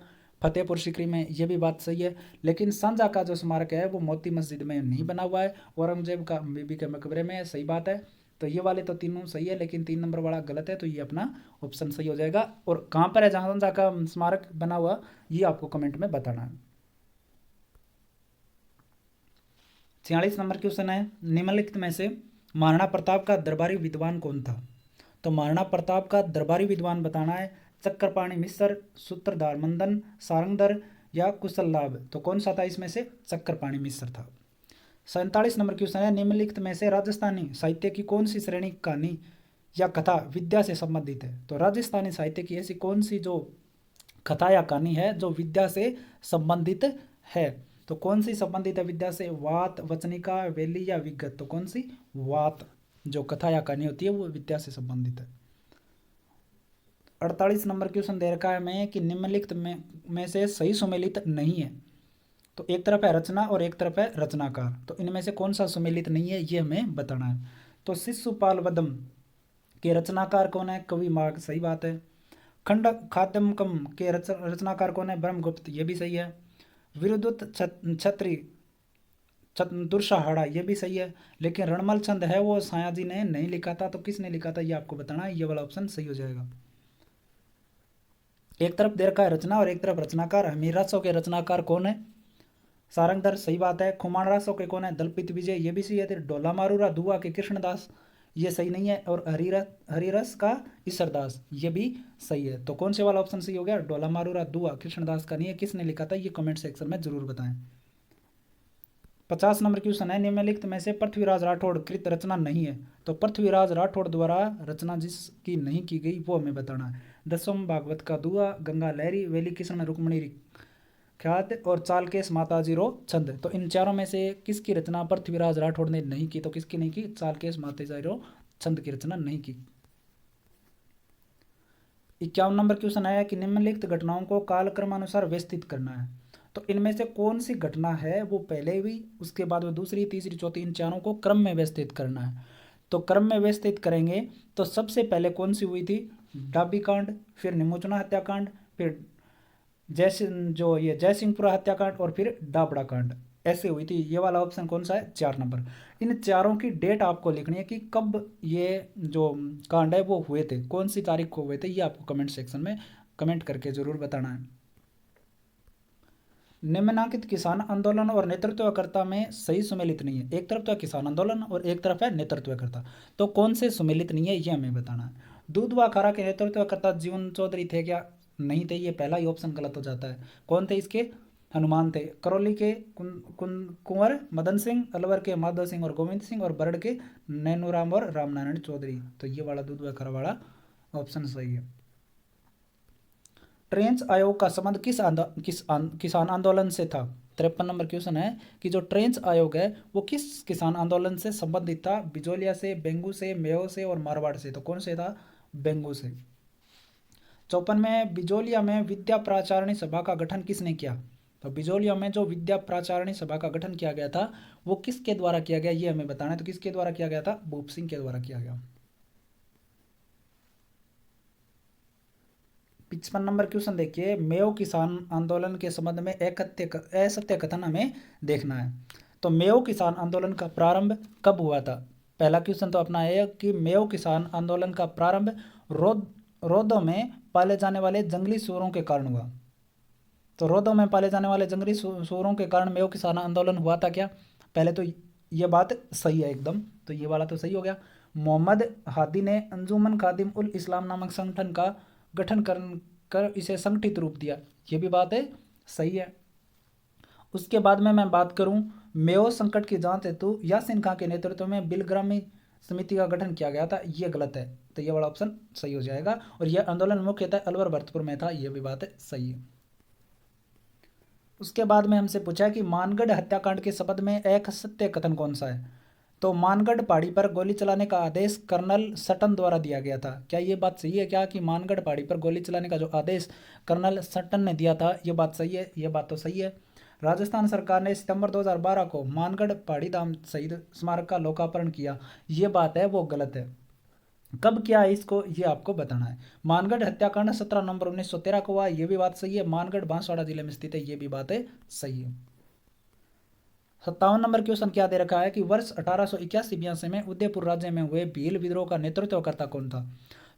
फतेहपुर सिकरी में, ये भी बात सही है। लेकिन शाहजहां का जो स्मारक है वो मोती मस्जिद में नहीं बना हुआ है, औरंगजेब का बीबी के मकबरे में है, सही बात है। तो ये वाले तो तीनों सही है, लेकिन 3 नंबर वाला गलत है। तो ये अपना ऑप्शन सही हो जाएगा। और कहाँ पर है शाहजहां का स्मारक बना हुआ ये आपको कमेंट में बताना है। 46 नंबर क्वेश्चन है, निम्नलिखित में से महाराणा प्रताप का दरबारी विद्वान कौन था? तो महाराणा प्रताप का दरबारी विद्वान बताना है। चक्रपाणी मिश्र, सूत्रधार मंदन, सारंगधर या कुशललाभ? तो कौन सा था इसमें से? चक्रपाणी मिश्र था। 47 नंबर क्वेश्चन है, निम्नलिखित में से राजस्थानी साहित्य की कौन सी श्रेणी कहानी या कथा विद्या से संबंधित है? तो राजस्थानी साहित्य की ऐसी कौन सी जो कथा या कहानी है जो विद्या से संबंधित है? तो कौन सी संबंधित है विद्या से? वात, वचनिका, वेली या विगत? तो कौन सी? वात जो कथा या कहानी होती है वो विद्या से संबंधित है। 48 नंबर क्वेश्चन दे रखा है हमें कि निम्नलिखित में से सही सुमेलित नहीं है। तो एक तरफ है रचना और एक तरफ है रचनाकार। तो इनमें से कौन सा सुमेलित नहीं है ये हमें बताना है। तो शिशुपाल वदम के रचनाकार कौन है? कवि मार्ग, सही बात है। खंड खाद्यमकम के रचनाकार कौन है? ब्रह्मगुप्त, ये भी सही है। विरुद्ध छत्री दुर्साहाड़ा, ये भी सही है। लेकिन रणमल छंद है वो सायाजी ने नहीं लिखा था। तो किसने लिखा था ये आपको बताना है। ये वाला ऑप्शन सही हो जाएगा। एक तरफ दे रखा है रचना और एक तरफ रचनाकार। हमीर रासों के रचनाकार कौन है? सारंगधर, सही बात है। खुमान रासों के कौन है? दलपत विजय, ये भी सही है। डोला मारूरा दुआ के कृष्णदास, ये सही नहीं है। और हरिरस का ईश्वरदास, ये भी सही है। तो कौन से वाला ऑप्शन सही हो गया? डोला मारूरा दुआ कृष्णदास का नहीं है। किसने लिखा था ये कमेंट सेक्शन में जरूर बताएं। 50 नंबर क्वेश्चन है, निम्नलिखित में से पृथ्वीराज राठौड़ कृत रचना नहीं है। तो पृथ्वीराज राठौड़ द्वारा रचना जिसकी नहीं की गई वो हमें बताना है। दसम भागवत का दुआ, गंगा लहरी, वेली किशन रुक्मणी ख्यात और चालकेश माताजी रो छंद। तो इन चारों में से किसकी रचना पृथ्वीराज राठौड़ ने नहीं की? तो किसकी नहीं की? चालकेश माताजी रो छंद की रचना नहीं की। 51 नंबर क्वेश्चन आया कि निम्नलिखित घटनाओं को कालक्रमानुसार व्यवस्थित करना है। तो इनमें से कौन सी घटना है वो पहले हुई, उसके बाद में दूसरी, तीसरी, चौथी, इन चारों को क्रम में व्यवस्थित करना है। तो क्रम में व्यवस्थित करेंगे तो सबसे पहले कौन सी हुई थी? डाबी कांड, फिर निमोचना हत्याकांड, फिर जय सिंहपुरा हत्याकांड, और फिर डाबड़ा कांड, ऐसे हुई थी। ये वाला ऑप्शन कौन सा है? 4 नंबर। इन चारों की डेट आपको लिखनी है कि कब ये जो कांड है वो हुए थे, कौन सी तारीख को हुए थे, ये आपको कमेंट सेक्शन में कमेंट करके जरूर बताना है। निम्नलिखित किसान आंदोलन और नेतृत्वकर्ता में सही सुमेलित नहीं है। एक तरफ तो है किसान आंदोलन और एक तरफ है नेतृत्वकर्ता, तो कौन से सुमेलित नहीं है ये हमें बताना है। दूध व अखाड़ा के नेतृत्वकर्ता जीवन चौधरी थे क्या? नहीं थे, ये पहला ही ऑप्शन गलत हो जाता है। कौन थे इसके? हनुमान थे। करौली के कुंवर मदन सिंह, अलवर के माधव सिंह और गोविंद सिंह, और बरड़ के नैनूराम और रामनारायण चौधरी। तो ये वाला दूध व अखाड़ा वाला ऑप्शन सही है। ट्रेंच आयोग का संबंध किसान आंदोलन से था? 53 नंबर क्वेश्चन है कि जो ट्रेंच आयोग है वो किस किसान आंदोलन से संबंधित था? बिजोलिया से, बेंगू से, मेयो से और मारवाड़ से। तो कौन से था? बेंगू से। 54 में बिजोलिया में विद्या प्राचारणी सभा का गठन किसने किया? तो बिजोलिया में जो विद्या प्राचारणी सभा का गठन किया गया था वो किसके द्वारा किया गया ये हमें बताना है। तो किसके द्वारा किया गया था? भूप सिंह के द्वारा किया गया। 55 नंबर क्वेश्चन देखिए, मेयो किसान आंदोलन के संबंध में असत्य कथन हमें देखना है। तो मेयो किसान आंदोलन का प्रारंभ कब हुआ था? पहला क्वेश्चन तो अपना है कि मेयो किसान आंदोलन का प्रारंभ रौदों में पाले जाने वाले जंगली सूअरों के कारण हुआ। तो रौदों में पाले जाने वाले जंगली सूअरों के कारण मेयो किसान आंदोलन हुआ था क्या? पहले तो ये बात सही है एकदम, तो ये वाला तो सही हो गया। मोहम्मद हादी ने अंजुमन खादिम उल इस्लाम नामक संगठन का गठन कर इसे संगठित रूप दिया, ये भी बात है सही है। उसके बाद में मैं बात करूं, मेयो संकट की जांच हेतु यासीन खां के नेतृत्व में बिलग्रामी समिति का गठन किया गया था, ये गलत है, तो ये वाला ऑप्शन सही हो जाएगा। और यह आंदोलन मुख्यतः अलवर भरतपुर में था, ये भी बात है सही है। उसके बाद में हमसे पूछा कि मानगढ़ हत्याकांड के संबंध में एक सत्य कथन कौन सा है? तो मानगढ़ पहाड़ी पर गोली चलाने का आदेश कर्नल सटन द्वारा दिया गया था। क्या ये बात सही है क्या कि मानगढ़ पहाड़ी पर गोली चलाने का जो आदेश कर्नल सटन ने दिया था, ये बात सही है? ये बात तो सही है। राजस्थान सरकार ने सितंबर 2012 को मानगढ़ पहाड़ी धाम शहीद स्मारक का लोकार्पण किया, ये बात है वो गलत है। कब किया है इसको ये आपको बताना है। मानगढ़ हत्याकांड 17 नवंबर 1913 को हुआ, ये भी बात सही है। मानगढ़ बांसवाड़ा जिले में स्थित है, ये भी बात है सही है। 57 नंबर क्वेश्चन क्या दे रखा है कि वर्ष 1881-82 में उदयपुर राज्य में हुए भील विद्रोह का नेतृत्वकर्ता कौन था?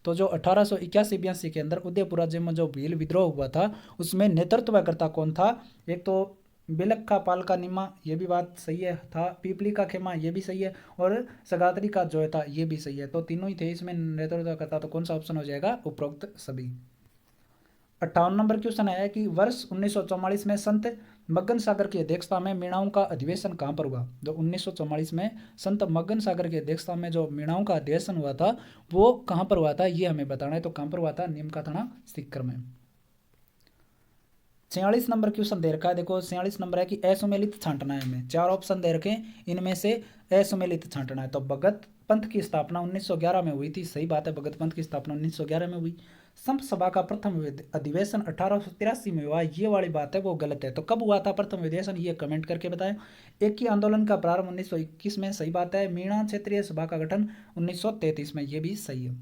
तो जो 1881-82 के अंदर उदयपुर राज्य में जो भील विद्रोह हुआ था उसमें नेतृत्वकर्ता कौन था? एक तो बिलक्खा पाल का निम्मा, ये भी बात सही है था। पीपली का खेमा, ये भी सही है। और सगात्री का जोय था, ये भी सही है। तो तीनों ही थे इसमें नेतृत्वकर्ता, तो कौन सा ऑप्शन हो जाएगा? उपरोक्त सभी। 58 नंबर क्वेश्चन है कि वर्ष 1944 में संत मगन सागर की अध्यक्षता में मीणाओं का अधिवेशन कहाँ पर हुआ? जो 1944 में संत मगन सागर की अध्यक्षता में जो मीणाओं का अधिवेशन हुआ था वो कहाँ पर हुआ था ये हमें बताना है। तो कहाँ पर हुआ था? नीम का थाना सीकर में। 46 नंबर क्वेश्चन दे रखा है, देखो 46 नंबर है कि असुमेलित छांटना है। हमें 4 ऑप्शन दे रखे हैं, इनमें से असुमेलित छांटना है। तो भगत पंथ की स्थापना 1911 में हुई थी, सही बात है, भगत पंथ की स्थापना 1911 में हुई। संत सभा का प्रथम अधिवेशन 1883 में हुआ, ये वाली बात है वो गलत है। तो कब हुआ था प्रथम अधिवेशन ये कमेंट करके बताएं। एक ही आंदोलन का प्रारंभ 1921 में, सही बात है। मीणा क्षेत्रीय सभा का गठन 1933 में, ये भी सही है।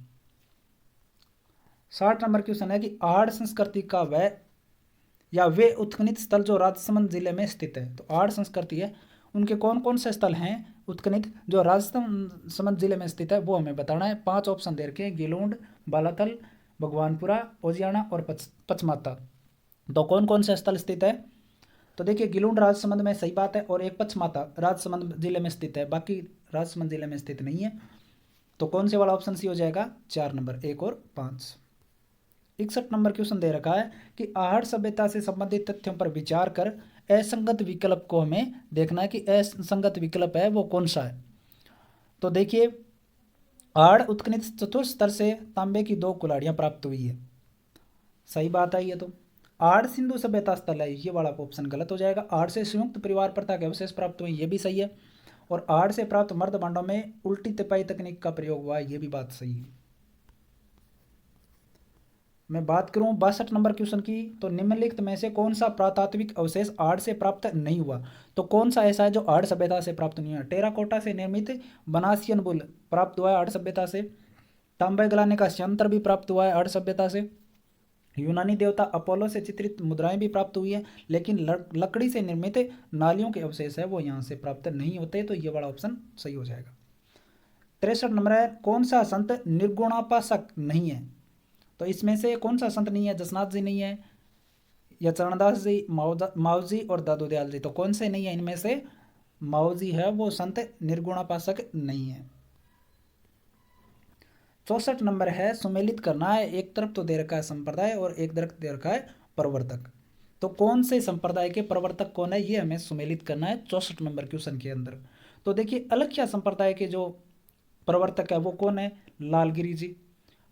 60 नंबर क्वेश्चन है कि आड़ संस्कृति का वह या वे उत्खनित स्थल जो राजसमंद जिले में स्थित है। तो आड़ संस्कृति है, उनके कौन कौन से स्थल हैं उत्खनित जो राजसमंद जिले में स्थित है वो हमें बताना है। 5 ऑप्शन दे रखे हैं, गिलोंड, बालाथल, भगवानपुरा, ओजियाना और पचमाता। तो कौन कौन से स्थल स्थित है? तो देखिए गिलोंड राजसमंद में, सही बात है। और एक पचमाता राजसमंद जिले में स्थित है, बाकी राजसमंद जिले में स्थित नहीं है। तो कौन से वाला ऑप्शन सी हो जाएगा? 4 नंबर, 1 और 5। 61 नंबर क्वेश्चन दे रखा है कि आहड़ सभ्यता से संबंधित तथ्यों पर विचार कर असंगत विकल्प को हमें देखना है कि असंगत विकल्प है वो कौन सा है। तो देखिए आहड़ उत्खनित चतुर्थ स्तर से तांबे की 2 कुल्हाड़ियां प्राप्त हुई है, सही बात है। ये तो आहड़ सिंधु सभ्यता स्थल है, ये वाला ऑप्शन गलत हो जाएगा। आहड़ से संयुक्त परिवार प्रथा के अवशेष प्राप्त हुए, ये भी सही है। और आहड़ से प्राप्त मर्द भांडों में उल्टी तिपाई तकनीक का प्रयोग हुआ, ये भी बात सही है। मैं बात करूं 62 नंबर क्वेश्चन की, तो निम्नलिखित में से कौन सा पुरातात्विक अवशेष आर्ट से प्राप्त नहीं हुआ। तो कौन सा ऐसा है जो आर्ट सभ्यता से प्राप्त नहीं हुआ। टेराकोटा से निर्मित बनासियन बुल प्राप्त हुआ है आर्ट सभ्यता से। तांबे गलाने का यंत्र भी प्राप्त हुआ है आर्ट सभ्यता से। यूनानी देवता अपोलो से चित्रित मुद्राएं भी प्राप्त हुई है, लेकिन लकड़ी से निर्मित नालियों के अवशेष है वो यहाँ से प्राप्त नहीं होते, तो ये वाला ऑप्शन सही हो जाएगा। 63 नंबर है, कौन सा संत निर्गुणापासक नहीं है। तो इसमें से कौन सा संत नहीं है। जसनाथ जी नहीं है, या चरणदास जी, माओ जी और दादू दयाल जी। तो कौन से नहीं है इनमें से। माओ जी है वो संत निर्गुणापासक नहीं है। 64 नंबर है, सुमेलित करना है। एक तरफ तो दे रखा है संप्रदाय और एक तरफ दे रखा है प्रवर्तक। तो कौन से संप्रदाय के प्रवर्तक कौन है ये हमें सुमेलित करना है 64 नंबर क्वेश्चन के अंदर। तो देखिए अलख्या संप्रदाय के जो प्रवर्तक है वो कौन है। लालगिरी जी।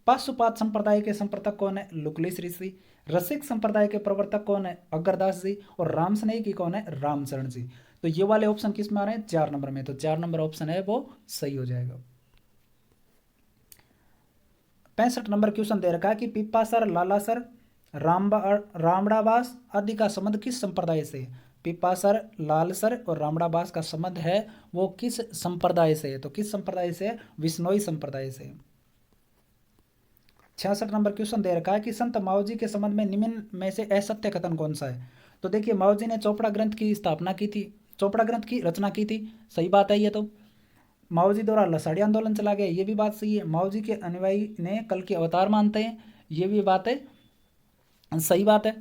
पाशुपात संप्रदाय के संप्रवर्तक कौन है। लुकलिस ऋषि। रसिक संप्रदाय के प्रवर्तक कौन है। अग्रदास जी। और राम स्नेही की कौन है। रामचरण जी। तो ये वाले ऑप्शन किस में आ रहे हैं। 4 नंबर में। तो 4 नंबर ऑप्शन है वो सही हो जाएगा। 65 नंबर क्वेश्चन दे रखा है कि पिप्पासर, लालासर, रामड़ावास आदि का संबंध किस संप्रदाय से। पिप्पासर, लालसर और रामड़ावास का संबंध है वो किस संप्रदाय से है। तो किस संप्रदाय से। विश्नोई संप्रदाय से। 66 नंबर क्वेश्चन दे रखा है कि संत माओ जी के संबंध में निम्न में से असत्य कथन कौन सा है। तो देखिए माओ जी ने चोपड़ा ग्रंथ की स्थापना की थी, चोपड़ा ग्रंथ की रचना की थी, सही बात है ये। तो माओ जी द्वारा लसाड़ी आंदोलन चला गया, ये भी बात सही है। माओ जी के अनुयायी ने कल के अवतार मानते हैं, ये भी बात है, सही बात है।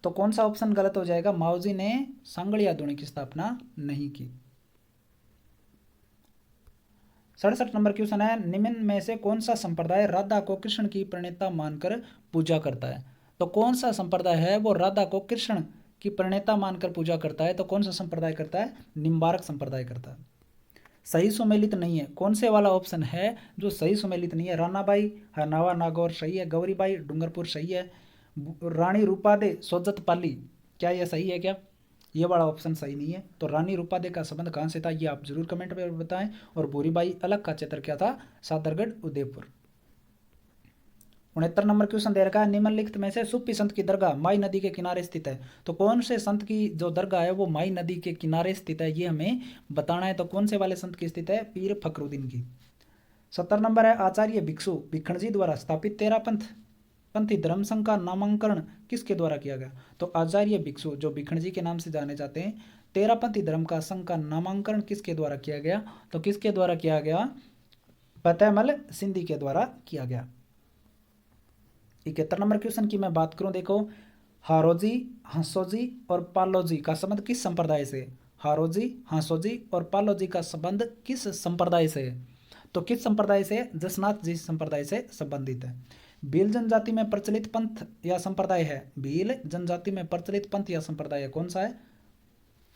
तो कौन सा ऑप्शन गलत हो जाएगा। माओ जी ने सांगड़ी आंदोलन की स्थापना नहीं की। 67 नंबर क्वेश्चन है, निम्न में से कौन सा संप्रदाय राधा को कृष्ण की प्रणेता मानकर पूजा करता है। तो कौन सा संप्रदाय है वो राधा को कृष्ण की प्रणेता मानकर पूजा करता है। तो कौन सा संप्रदाय करता है। निम्बारक संप्रदाय करता है। सही सुमेलित नहीं है, कौन से वाला ऑप्शन है जो सही सुमेलित नहीं है। रानाबाई, हरनावा, नागौर सही है। गौरीबाई, डूंगरपुर सही है। रानी रूपादे, सोजत पाली, क्या यह सही है क्या। ये वाला ऑप्शन सही नहीं है। तो रानी रूपादे का संबंध कहाँ से था ये आप जरूर कमेंट में बताएं। और भूरीबाई अलग का क्षेत्र क्या था। सादरगढ़, उदयपुर। 69 नंबर क्वेश्चन दे रखा है, निम्नलिखित में से सूफी संत की दरगाह माई नदी के किनारे स्थित है। तो कौन से संत की जो दरगाह है वो माई नदी के किनारे स्थित है ये हमें बताना है। तो कौन से वाले संत की स्थित है। पीर फखरुद्दीन की। 70 नंबर है, आचार्य भिक्षु भिखणजी द्वारा स्थापित तेरा पंथी धर्म संघ का नामांकन किसके द्वारा किया गया। तो आचार्य भिक्षु जो भिखणजी के नाम से जाने जाते हैं, तेरापंथी धर्म का संघ का नामांकन किसके द्वारा किया गया। तो किसके द्वारा किया गया। फतेहमल सिंधी के द्वारा किया गया। 71 नंबर क्वेश्चन की मैं बात करूं, देखो हारोजी, हंसोजी और पालोजी का संबंध किस संप्रदाय से। हारोजी, हंसोजी और पालोजी का संबंध किस संप्रदाय से है। तो किस संप्रदाय से। जसनाथ जी संप्रदाय से संबंधित है। भील जनजाति में प्रचलित पंथ या संप्रदाय है। भील जनजाति में प्रचलित पंथ या संप्रदाय है कौन सा है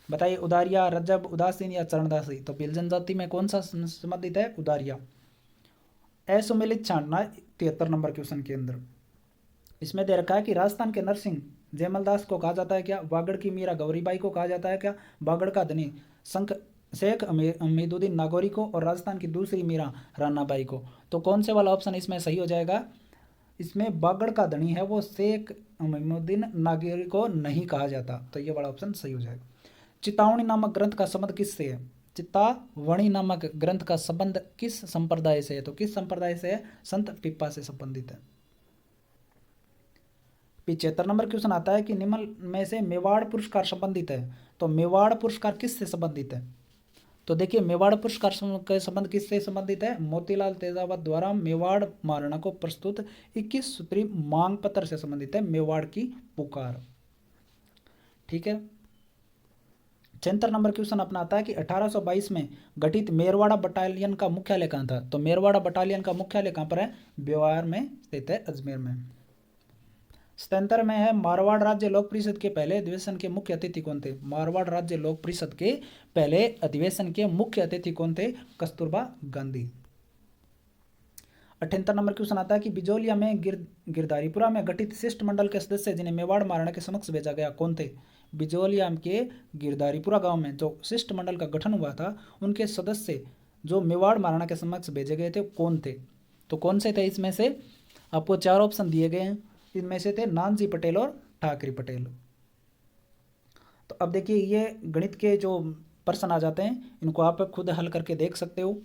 बताइए। उदारिया, रजब, उदासीन या चरणदासी। तो भील जनजाति में कौन सा संबंधित है। उदारिया। असुमेलित छांटना 73 नंबर क्वेश्चन के अंदर इसमें दे रखा है कि राजस्थान के नरसिंह जयमलदास को कहा जाता है क्या। वागड़ की मीरा गौरीबाई को कहा जाता है क्या। वागड़ का धनी शेख अमीदुद्दीन नागौरी को और राजस्थान की दूसरी मीरा रानाबाई को। तो कौन से वाला ऑप्शन इसमें सही हो जाएगा। इसमें बागड़ का धनी है वो शेख अमीदुद्दीन नागौरी को नहीं कहा जाता, तो ये वाला ऑप्शन सही हो जाएगा। चितावणी नामक ग्रंथ का संबंध किससे है। चितावणी नामक ग्रंथ का संबंध किस संप्रदाय से है। तो किस संप्रदाय से है। संत पिप्पा से संबंधित है। 75 नंबर क्वेश्चन आता है कि निम्न में से मेवाड़ पुरस्कार संबंधित है। तो मेवाड़ पुरस्कार किससे संबंधित है। तो देखिए मेवाड़ पुरस्कार का संबंध किससे संबंधित है। मोतीलाल तेजावत द्वारा मेवाड़ महाराणा को प्रस्तुत 21 सूत्री मांग पत्र से संबंधित है। मेवाड़ की पुकार, ठीक है। 76 नंबर क्वेश्चन अपना आता है कि 1822 में गठित मेरवाड़ा बटालियन का मुख्यालय कहाँ था। तो मेरवाड़ा बटालियन का मुख्यालय कहाँ पर है। ब्योहार में स्थित है, अजमेर में। 77 में है, मारवाड़ राज्य लोक परिषद के पहले अधिवेशन के मुख्य अतिथि कौन थे। मारवाड़ राज्य लोक परिषद के पहले अधिवेशन के मुख्य अतिथि कौन थे। कस्तूरबा गांधी। 78 नंबर क्वेश्चन आता है कि बिजोलिया में गिरधारीपुरा में गठित शिष्ट मंडल के सदस्य जिन्हें मेवाड़ महाराणा के समक्ष भेजा गया कौन थे। बिजोलिया के गिरधारीपुरा गांव में जो शिष्ट मंडल का गठन हुआ था उनके सदस्य जो मेवाड़ महाराणा के समक्ष भेजे गए थे कौन थे। तो कौन से थे इसमें से। आपको 4 ऑप्शन दिए गए हैं। इनमें से थे नानजी पटेल और ठाकरे पटेल। तो अब देखिए ये गणित के जो प्रश्न आ जाते हैं इनको आप खुद हल करके देख सकते हो।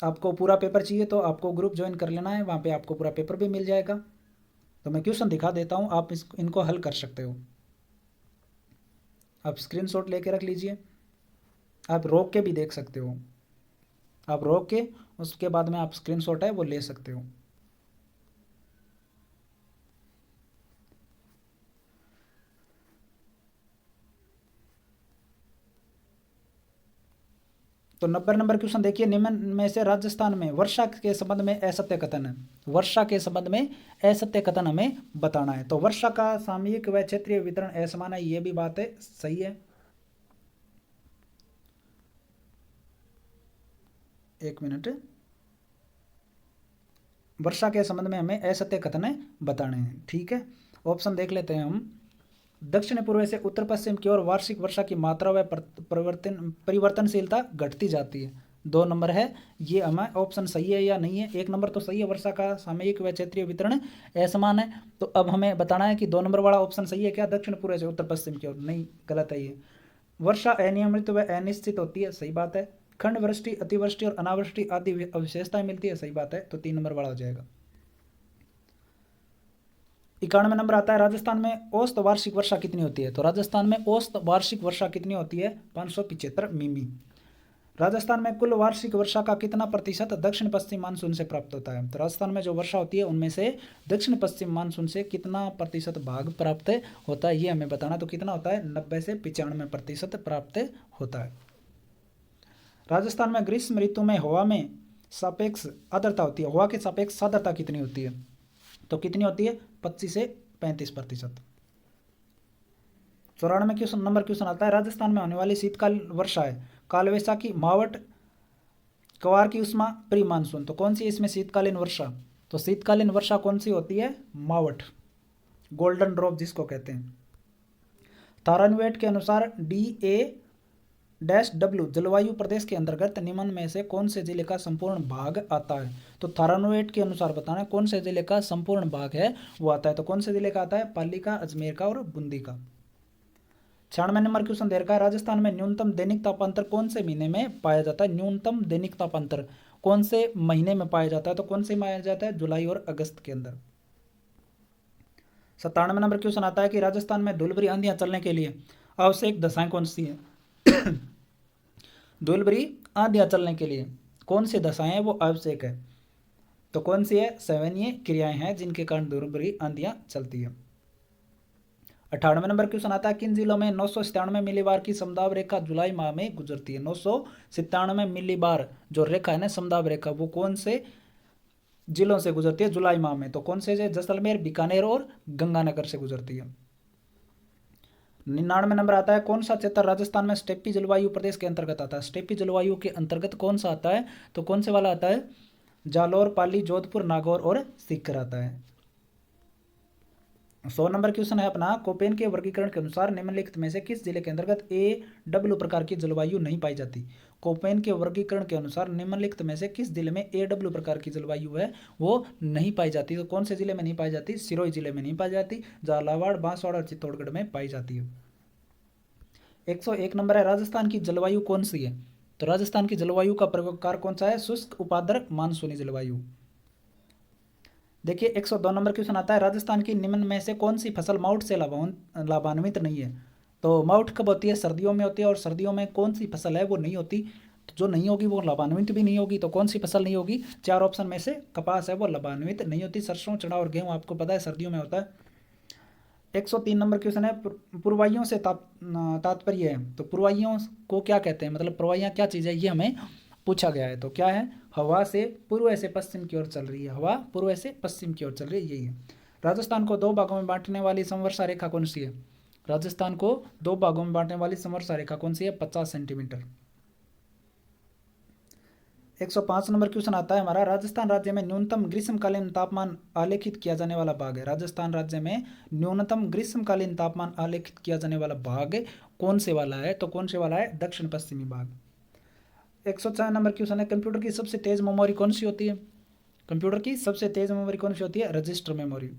आपको पूरा पेपर चाहिए तो आपको ग्रुप ज्वाइन कर लेना है, वहाँ पे आपको पूरा पेपर भी मिल जाएगा। तो मैं क्वेश्चन दिखा देता हूँ, आप इनको हल कर सकते हो। आप स्क्रीनशॉट लेके रख लीजिए, आप रोक के भी देख सकते हो। आप रोक के उसके बाद में आप स्क्रीनशॉट है वो ले सकते हो। तो 90 नंबर क्वेश्चन देखिए, निम्न में से राजस्थान में वर्षा के संबंध में असत्य कथन है। वर्षा के संबंध में असत्य कथन हमें बताना है। तो वर्षा का सामयिक व क्षेत्रीय वितरण असमान है, ये भी बात है, सही है। एक मिनट, वर्षा के संबंध में हमें असत्य कथन बताने हैं, ठीक है। ऑप्शन देख लेते हैं हम। दक्षिण पूर्व से उत्तर पश्चिम की ओर वार्षिक वर्षा की मात्रा व परिवर्तनशीलता घटती जाती है। 2 नंबर है, ये हमें ऑप्शन सही है या नहीं है। 1 नंबर तो सही है, वर्षा का सामयिक व क्षेत्रीय वितरण असमान है। तो अब हमें बताना है कि 2 नंबर वाला ऑप्शन सही है क्या, दक्षिण पूर्व से उत्तर पश्चिम की ओर, नहीं, गलत है ये। वर्षा अनियमित व अनिश्चित होती है, सही बात है। खंड वृष्टि, अतिवृष्टि और अनावृष्टि आदि विशेषताएं मिलती है, सही बात है। तो 3 नंबर वाला हो जाएगा। 91 नंबर आता है, राजस्थान में औसत वार्षिक वर्षा कितनी होती है। तो राजस्थान में औसत वार्षिक वर्षा कितनी होती है, 575 मिमी। राजस्थान में कुल वार्षिक वर्षा का कितना प्रतिशत दक्षिण पश्चिम मानसून से प्राप्त होता है। तो राजस्थान में जो वर्षा होती है उनमें से दक्षिण पश्चिम मानसून से कितना प्रतिशत भाग प्राप्त होता है, ये हमें बताना। तो कितना होता है, 90 से 95% प्राप्त होता है। राजस्थान में ग्रीष्म ऋतु में हवा में सापेक्ष आर्द्रता होती है, हवा के सापेक्ष आर्द्रता कितनी होती है। तो कितनी होती है, 25 से 35%। 94 नंबर क्वेश्चन आता है, राजस्थान में होने वाली शीतकाल वर्षा है काल वैसाखी, मावट, क्वार की उष्मा, प्री मानसून। तो कौन सी इसमें शीतकालीन वर्षा। तो शीतकालीन वर्षा कौन सी होती है, मावट, गोल्डन ड्रॉप जिसको कहते हैं। थारानुवेट के अनुसार DA-W जलवायु प्रदेश के अंतर्गत निम्न में से कौन से जिले का संपूर्ण भाग आता है। तो थारानुवेट के अनुसार बताना कौन से जिले का संपूर्ण भाग है वो आता है। तो कौन से जिले का आता है, पाली का, अजमेर का और बूंदी का। 96 नंबर क्वेश्चन दे रखा है, राजस्थान में न्यूनतम दैनिक तापांतर कौन से महीने में पाया जाता है। न्यूनतम दैनिक तापांतर कौन से महीने में पाया जाता है। तो कौन से पाया जाता है, जुलाई और अगस्त के अंदर। 97 नंबर क्वेश्चन आता है कि राजस्थान में धूलभरी आंधियां चलने के लिए आवश्यक दशाएं कौन सी है। धूलभरी आंधियां चलने के लिए कौन सी दशाएं हैं वो आवश्यक है। तो कौन सी है, 7 ये क्रियाएं हैं जिनके कारण धूलभरी आंधियां चलती है। 98 नंबर क्वेश्चन आता है, किन जिलों में 997 मिलीबार की समदाब रेखा जुलाई माह में गुजरती है। 997 मिलीबार जो रेखा है ना, समदाब रेखा, वो कौन से जिलों से गुजरती है जुलाई माह में। तो कौन से, जैसलमेर, बीकानेर और गंगानगर से गुजरती है। 99 नंबर आता है, कौन सा क्षेत्र राजस्थान में स्टेपी जलवायु प्रदेश के अंतर्गत आता है। स्टेपी जलवायु के अंतर्गत कौन सा आता है। तो कौन से वाला आता है, जालौर, पाली, जोधपुर, नागौर और सीकर आता है। 100 नंबर क्वेश्चन है अपना, कोपेन के वर्गीकरण के अनुसार निम्नलिखित में से किस जिले के अंतर्गत AW प्रकार की जलवायु नहीं पाई जाती। कोपेन के वर्गीकरण के अनुसार निम्नलिखित में से किस जिले में AW प्रकार की जलवायु है वो नहीं पाई जाती। तो कौन से जिले में नहीं पाई जाती, सिरोही जिले में नहीं पाई जाती, झालावाड़, बांसवाड़ा और चित्तौड़गढ़ में पाई जाती है। 101 नंबर है, राजस्थान की जलवायु कौन सी है। तो राजस्थान की जलवायु का प्रकार कौन सा है, शुष्क, उपाद्र, मानसूनी जलवायु। देखिए 102 नंबर क्वेश्चन आता है, राजस्थान की निम्न में से कौन सी फसल माउट से लाभान्वित नहीं है। तो माउट कब होती है, सर्दियों में होती है, और सर्दियों में कौन सी फसल है वो नहीं होती। तो जो नहीं होगी वो लाभान्वित भी नहीं होगी। तो कौन सी फसल नहीं होगी, 4 ऑप्शन में से कपास है वो लाभान्वित नहीं होती। सरसों, चना और गेहूँ आपको पता है सर्दियों में होता है। 103 नंबर क्वेश्चन है, पूर्वाइयों से तात्पर्य है। तो पूर्वाइयों को क्या कहते हैं, मतलब पूर्वाइयाँ क्या चीज़ है, ये हमें पूछा गया है। तो क्या है, हवा से पूर्व से पश्चिम की ओर चल रही है, हवा पूर्व से पश्चिम की ओर चल रही है, यही है। राजस्थान को 2 भागों में बांटने वाली समवर्षा रेखा कौन सी है। राजस्थान को 2 भागों में बांटने वाली समवर्षा रेखा कौन सी है, 50 सेंटीमीटर। 105 नंबर क्वेश्चन आता है हमारा, राजस्थान राज्य में न्यूनतम ग्रीष्मकालीन तापमान आलेखित किया जाने वाला भाग है। राजस्थान राज्य में न्यूनतम ग्रीष्मकालीन तापमान आलेखित किया जाने वाला भाग कौन से वाला है। तो कौन से वाला है, दक्षिण पश्चिमी भाग। 104 नंबर क्वेश्चन है, कंप्यूटर की सबसे तेज मेमोरी कौन सी होती है। कंप्यूटर की सबसे तेज मेमोरी कौन सी होती है? Register memory.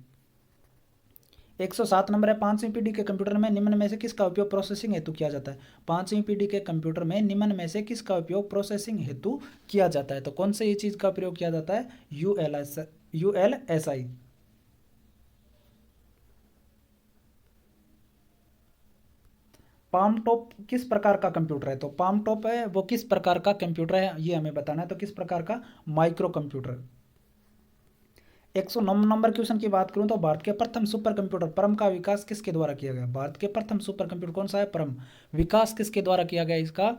107 नंबर है, 5वीं पीढ़ी के कंप्यूटर में निम्न में से किसका उपयोग प्रोसेसिंग हेतु किया जाता है? 5वीं पीढ़ी के कंप्यूटर में निम्न में से किसका उपयोग प्रोसेसिंग हेतु किया जाता है? तो कौन से ये चीज का प्रयोग किया जाता है? ULSI। पाम टॉप किस प्रकार का कंप्यूटर है? तो पाम टॉप है वो किस प्रकार का कंप्यूटर है ये हमें बताना है। तो किस प्रकार का? Micro computer. 109 नंबर क्वेश्चन की बात करूं तो भारत के प्रथम सुपर कंप्यूटर परम का विकास किसके द्वारा किया गया? भारत के प्रथम सुपर कंप्यूटर कौन सा है? परम। विकास किसके द्वारा किया गया इसका?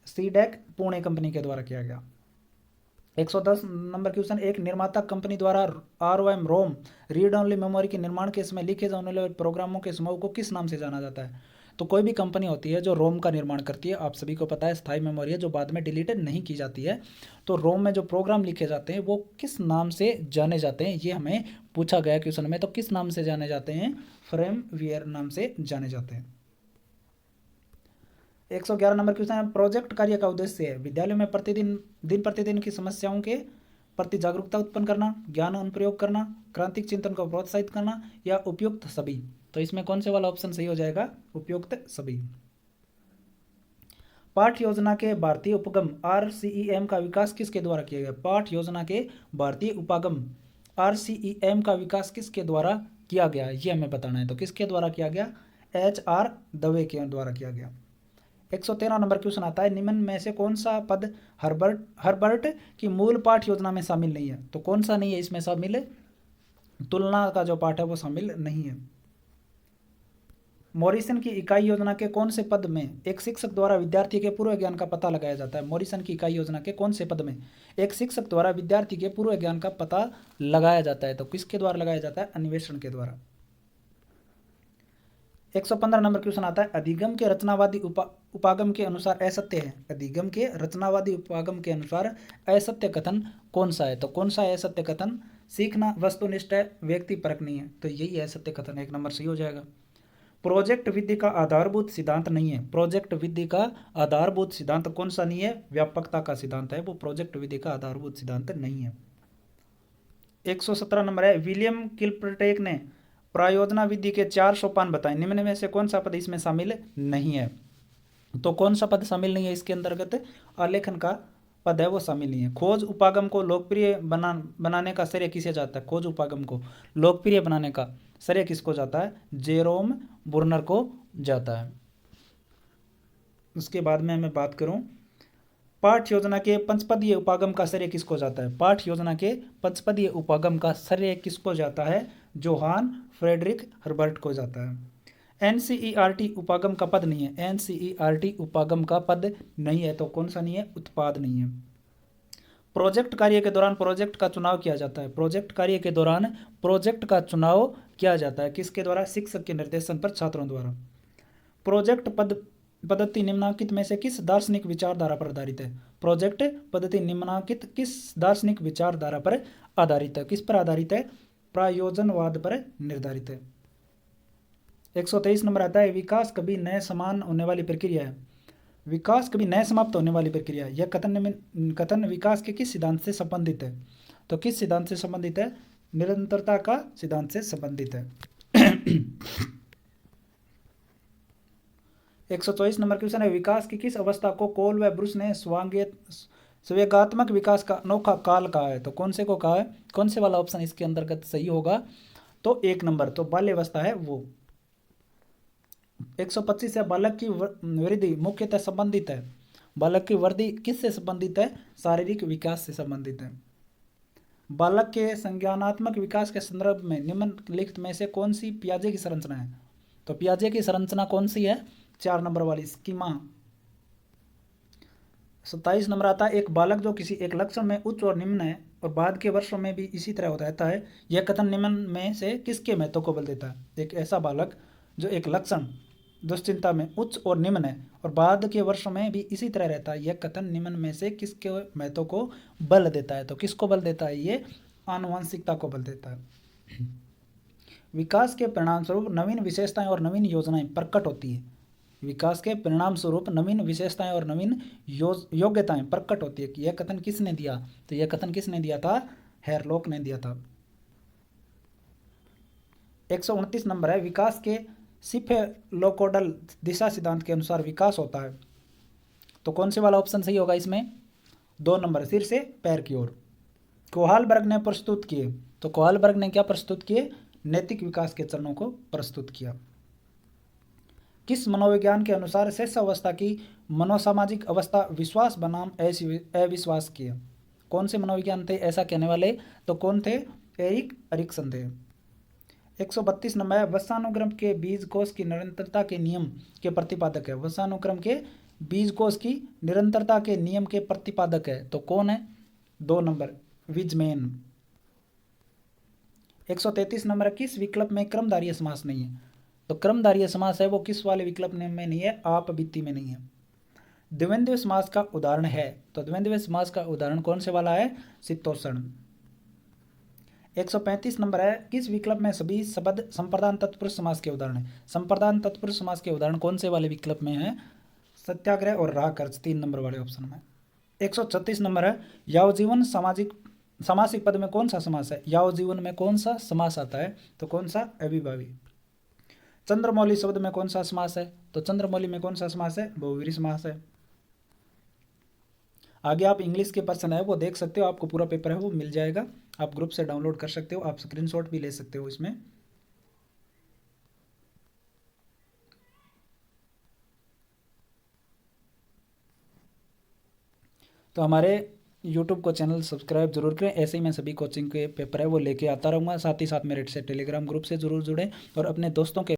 सीडेक पुणे कंपनी के द्वारा किया गया। 110 नंबर क्वेश्चन, एक निर्माता कंपनी द्वारा ROM रोम रीड ओनली मेमोरी के निर्माण के समय लिखे जाने वाले प्रोग्रामों के समूह को किस नाम से जाना जाता है? तो कोई भी कंपनी होती है जो रोम का निर्माण करती है, आप सभी को पता है स्थायी मेमोरी है जो बाद में डिलीटेड नहीं की जाती है। तो रोम में जो प्रोग्राम लिखे जाते हैं वो किस नाम से जाने जाते हैं, ये हमें पूछा गया क्वेश्चन में। तो किस नाम से जाने जाते हैं? फ्रेमवेयर नाम से जाने जाते हैं। 111 नंबर क्वेश्चन है, प्रोजेक्ट कार्य का उद्देश्य है विद्यालयों में दिन प्रतिदिन की समस्याओं के प्रति जागरूकता उत्पन्न करना, ज्ञान अनुप्रयोग करना, क्रांतिक चिंतन को प्रोत्साहित करना या उपयुक्त सभी। तो इसमें कौन से वाला ऑप्शन सही हो जाएगा? उपयुक्त सभी। पाठ्य योजना के भारतीय उपगम RCEM का विकास किसके द्वारा किया गया? पाठ्य योजना के भारतीय उपगम RCEM का विकास किसके द्वारा किया गया ये हमें बताना है। तो किसके द्वारा किया गया? HR दवे के द्वारा किया गया। 113 नंबर क्वेश्चन आता है, निम्न में से कौन सा पद हर्बर्ट की मूल पाठ्य योजना में शामिल नहीं है? तो कौन सा नहीं है इसमें शामिल? तुलना का जो पाठ है वो शामिल नहीं है। मॉरिसन की इकाई योजना के कौन से पद में एक शिक्षक द्वारा विद्यार्थी के पूर्व ज्ञान का पता लगाया जाता है? मॉरिसन की इकाई योजना के कौन से पद में एक शिक्षक द्वारा विद्यार्थी के पूर्व ज्ञान का पता लगाया जाता है? तो किसके द्वारा लगाया जाता है? अन्वेषण के द्वारा। 115 नंबर क्वेश्चन आता है, अधिगम के रचनावादी उपागम के अनुसार असत्य है। अधिगम के रचनावादी उपागम के अनुसार असत्य कथन कौन सा है? तो कौन सा है असत्य कथन? सीखना वस्तुनिष्ठ है, व्यक्ति परक नहीं है। तो यही असत्य कथन, 1 नंबर सही हो जाएगा। प्रोजेक्ट विधि का आधारभूत सिद्धांत नहीं है। प्रोजेक्ट विधि का आधारभूत सिद्धांत कौन सा नहीं है? व्यापकता का सिद्धांत है, वो प्रोजेक्ट विधि का आधारभूत सिद्धांत नहीं है। 117 नंबर है, विलियम किलपटेक ने प्रायोजना विधि के 4 सोपान बताए, निम्न में से कौन सा पद इसमें शामिल नहीं है? तो कौन सा पद शामिल नहीं है इसके अंतर्गत? आलेखन का पद है वो शामिल नहीं है। खोज उपागम को लोकप्रिय बनाने का श्रेय किसे जाता है? खोज उपागम को लोकप्रिय बनाने का श्रेय किसको जाता है? जेरोम बुर्नर को जाता है। उसके बाद में मैं बात करूं, पाठ्य योजना के पंचपदीय उपागम का श्रेय किसको जाता है? पाठ्य योजना के पंचपदीय उपागम का श्रेय किसको जाता है? जोहान फ्रेडरिक हर्बर्ट को जाता है। NCERT उपागम का पद नहीं है। NCERT उपागम का पद नहीं है, तो कौन सा नहीं है? उत्पाद नहीं है। प्रोजेक्ट कार्य के दौरान प्रोजेक्ट का चुनाव किया जाता है। प्रोजेक्ट कार्य के दौरान प्रोजेक्ट का चुनाव किया जाता है किसके द्वारा? शिक्षक के निर्देशन पर छात्रों द्वारा। प्रोजेक्ट पद्धति निम्नलिखित में से किस दार्शनिक विचारधारा पर आधारित है? प्रोजेक्ट पद्धति निम्नलिखित किस दार्शनिक विचारधारा पर आधारित है? किस पर आधारित है? प्रयोजनवाद पर निर्धारित है। 123 नंबर आता है, विकास कभी नए समान होने वाली प्रक्रिया है। विकास कभी नए समाप्त होने वाली प्रक्रिया है। यह कथन विकास के किस सिद्धांत से संबंधित है? तो किस सिद्धांत से संबंधित है? निरंतरता का सिद्धांत से संबंधित है। 124 नंबर क्वेश्चन है, विकास की किस अवस्था को कोल व ब्रुस ने संवेगात्मक विकास का अनोखा काल कहा है? तो कौन से को कहा है? कौन से वाला ऑप्शन इसके अंतर्गत सही होगा? तो 1 नंबर, तो बाल्यावस्था है वो। 125 है, बालक की वृद्धि मुख्यतः संबंधित है। बालक की वृद्धि किससे संबंधित है? शारीरिक विकास से संबंधित है। बालक के संज्ञानात्मक विकास के संदर्भ में निम्नलिखित में से कौन सी पियाजे की संरचना है? तो पियाजे की संरचना कौन सी है? 4 नंबर वाली, स्कीमा। 27 नंबर आता है, एक बालक जो किसी एक लक्षण में उच्च और निम्न है और बाद के वर्षों में भी इसी तरह होता रहता है, यह कथन निम्न में से किसके महत्व को बल देता है? एक ऐसा बालक जो एक लक्षण दुश्चिंता में उच्च और निम्न है और बाद के वर्षों में भी इसी तरह रहता है, यह कथन निम्न में से किसके महत्व को बल देता है? तो किसको बल देता है? ये आनुवंशिकता को बल देता है। विकास के परिणाम स्वरूप नवीन विशेषताएं और नवीन योजनाएं प्रकट होती है। विकास के परिणाम स्वरूप नवीन विशेषताएं और नवीन योग्यताएं प्रकट होती है। कि यह कथन किसने दिया? तो यह कथन किसने दिया था? हेरलॉक ने दिया था। 129 नंबर है, विकास के सिफेलोकोडल दिशा सिद्धांत के अनुसार विकास होता है। तो कौन से वाला ऑप्शन सही होगा इसमें? 2 नंबर, सिर से पैर की ओर। कोहालबर्ग ने प्रस्तुत किए, तो कोहालबर्ग ने क्या प्रस्तुत किए? नैतिक विकास के चरणों को प्रस्तुत किया। किस मनोविज्ञान के अनुसार शेष अवस्था की मनोसामाजिक अवस्था विश्वास बनाम अविश्वास की है? कौन से मनोविज्ञान थे ऐसा कहने वाले? तो कौन थे? एरिक एरिक्सन थे। 132 नंबर है, वंशानुक्रम के बीज कोष की निरंतरता के नियम के प्रतिपादक है। वंशानुक्रम के बीज कोष की निरंतरता के नियम के प्रतिपादक है, तो कौन है? 2 नंबर, विजमैन। 133 नंबर, किस विकल्प में क्रमधारीय समास नहीं है? तो क्रमधारीय समास है वो किस वाले विकल्प में नहीं है? आप बीती में नहीं है। द्विवेंद्वीय समास का उदाहरण है, तो द्विवेंद्वीय समास का उदाहरण कौन से वाला है? शीतोष्ण। 135 नंबर है, किस विकल्प में सभी शब्द संप्रदान तत्पुरुष समास के उदाहरण है? संप्रदान तत्पुरुष समास के उदाहरण कौन से वाले विकल्प में है? सत्याग्रह और राह खर्च, 3 नंबर वाले ऑप्शन में। 136 नंबर है, यावजीवन समासिक पद में कौन सा समास है? यावजीवन में कौन सा समास आता है? तो कौन सा? अविभावी। चंद्रमौली शब्द में कौन सा समास है? तो चंद्रमौली में कौन सा समास है? बहुव्रीहि समास है। आगे आप इंग्लिश के पर्सन है वो देख सकते हो, आपको पूरा पेपर है वो मिल जाएगा, आप ग्रुप से डाउनलोड कर सकते हो, आप स्क्रीनशॉट भी ले सकते हो इसमें। तो हमारे यूट्यूब को चैनल सब्सक्राइब जरूर करें, ऐसे ही मैं सभी कोचिंग के पेपर है वो लेके आता रहूँगा। साथ ही साथ मेरे से टेलीग्राम ग्रुप से जरूर जुड़ें और अपने दोस्तों के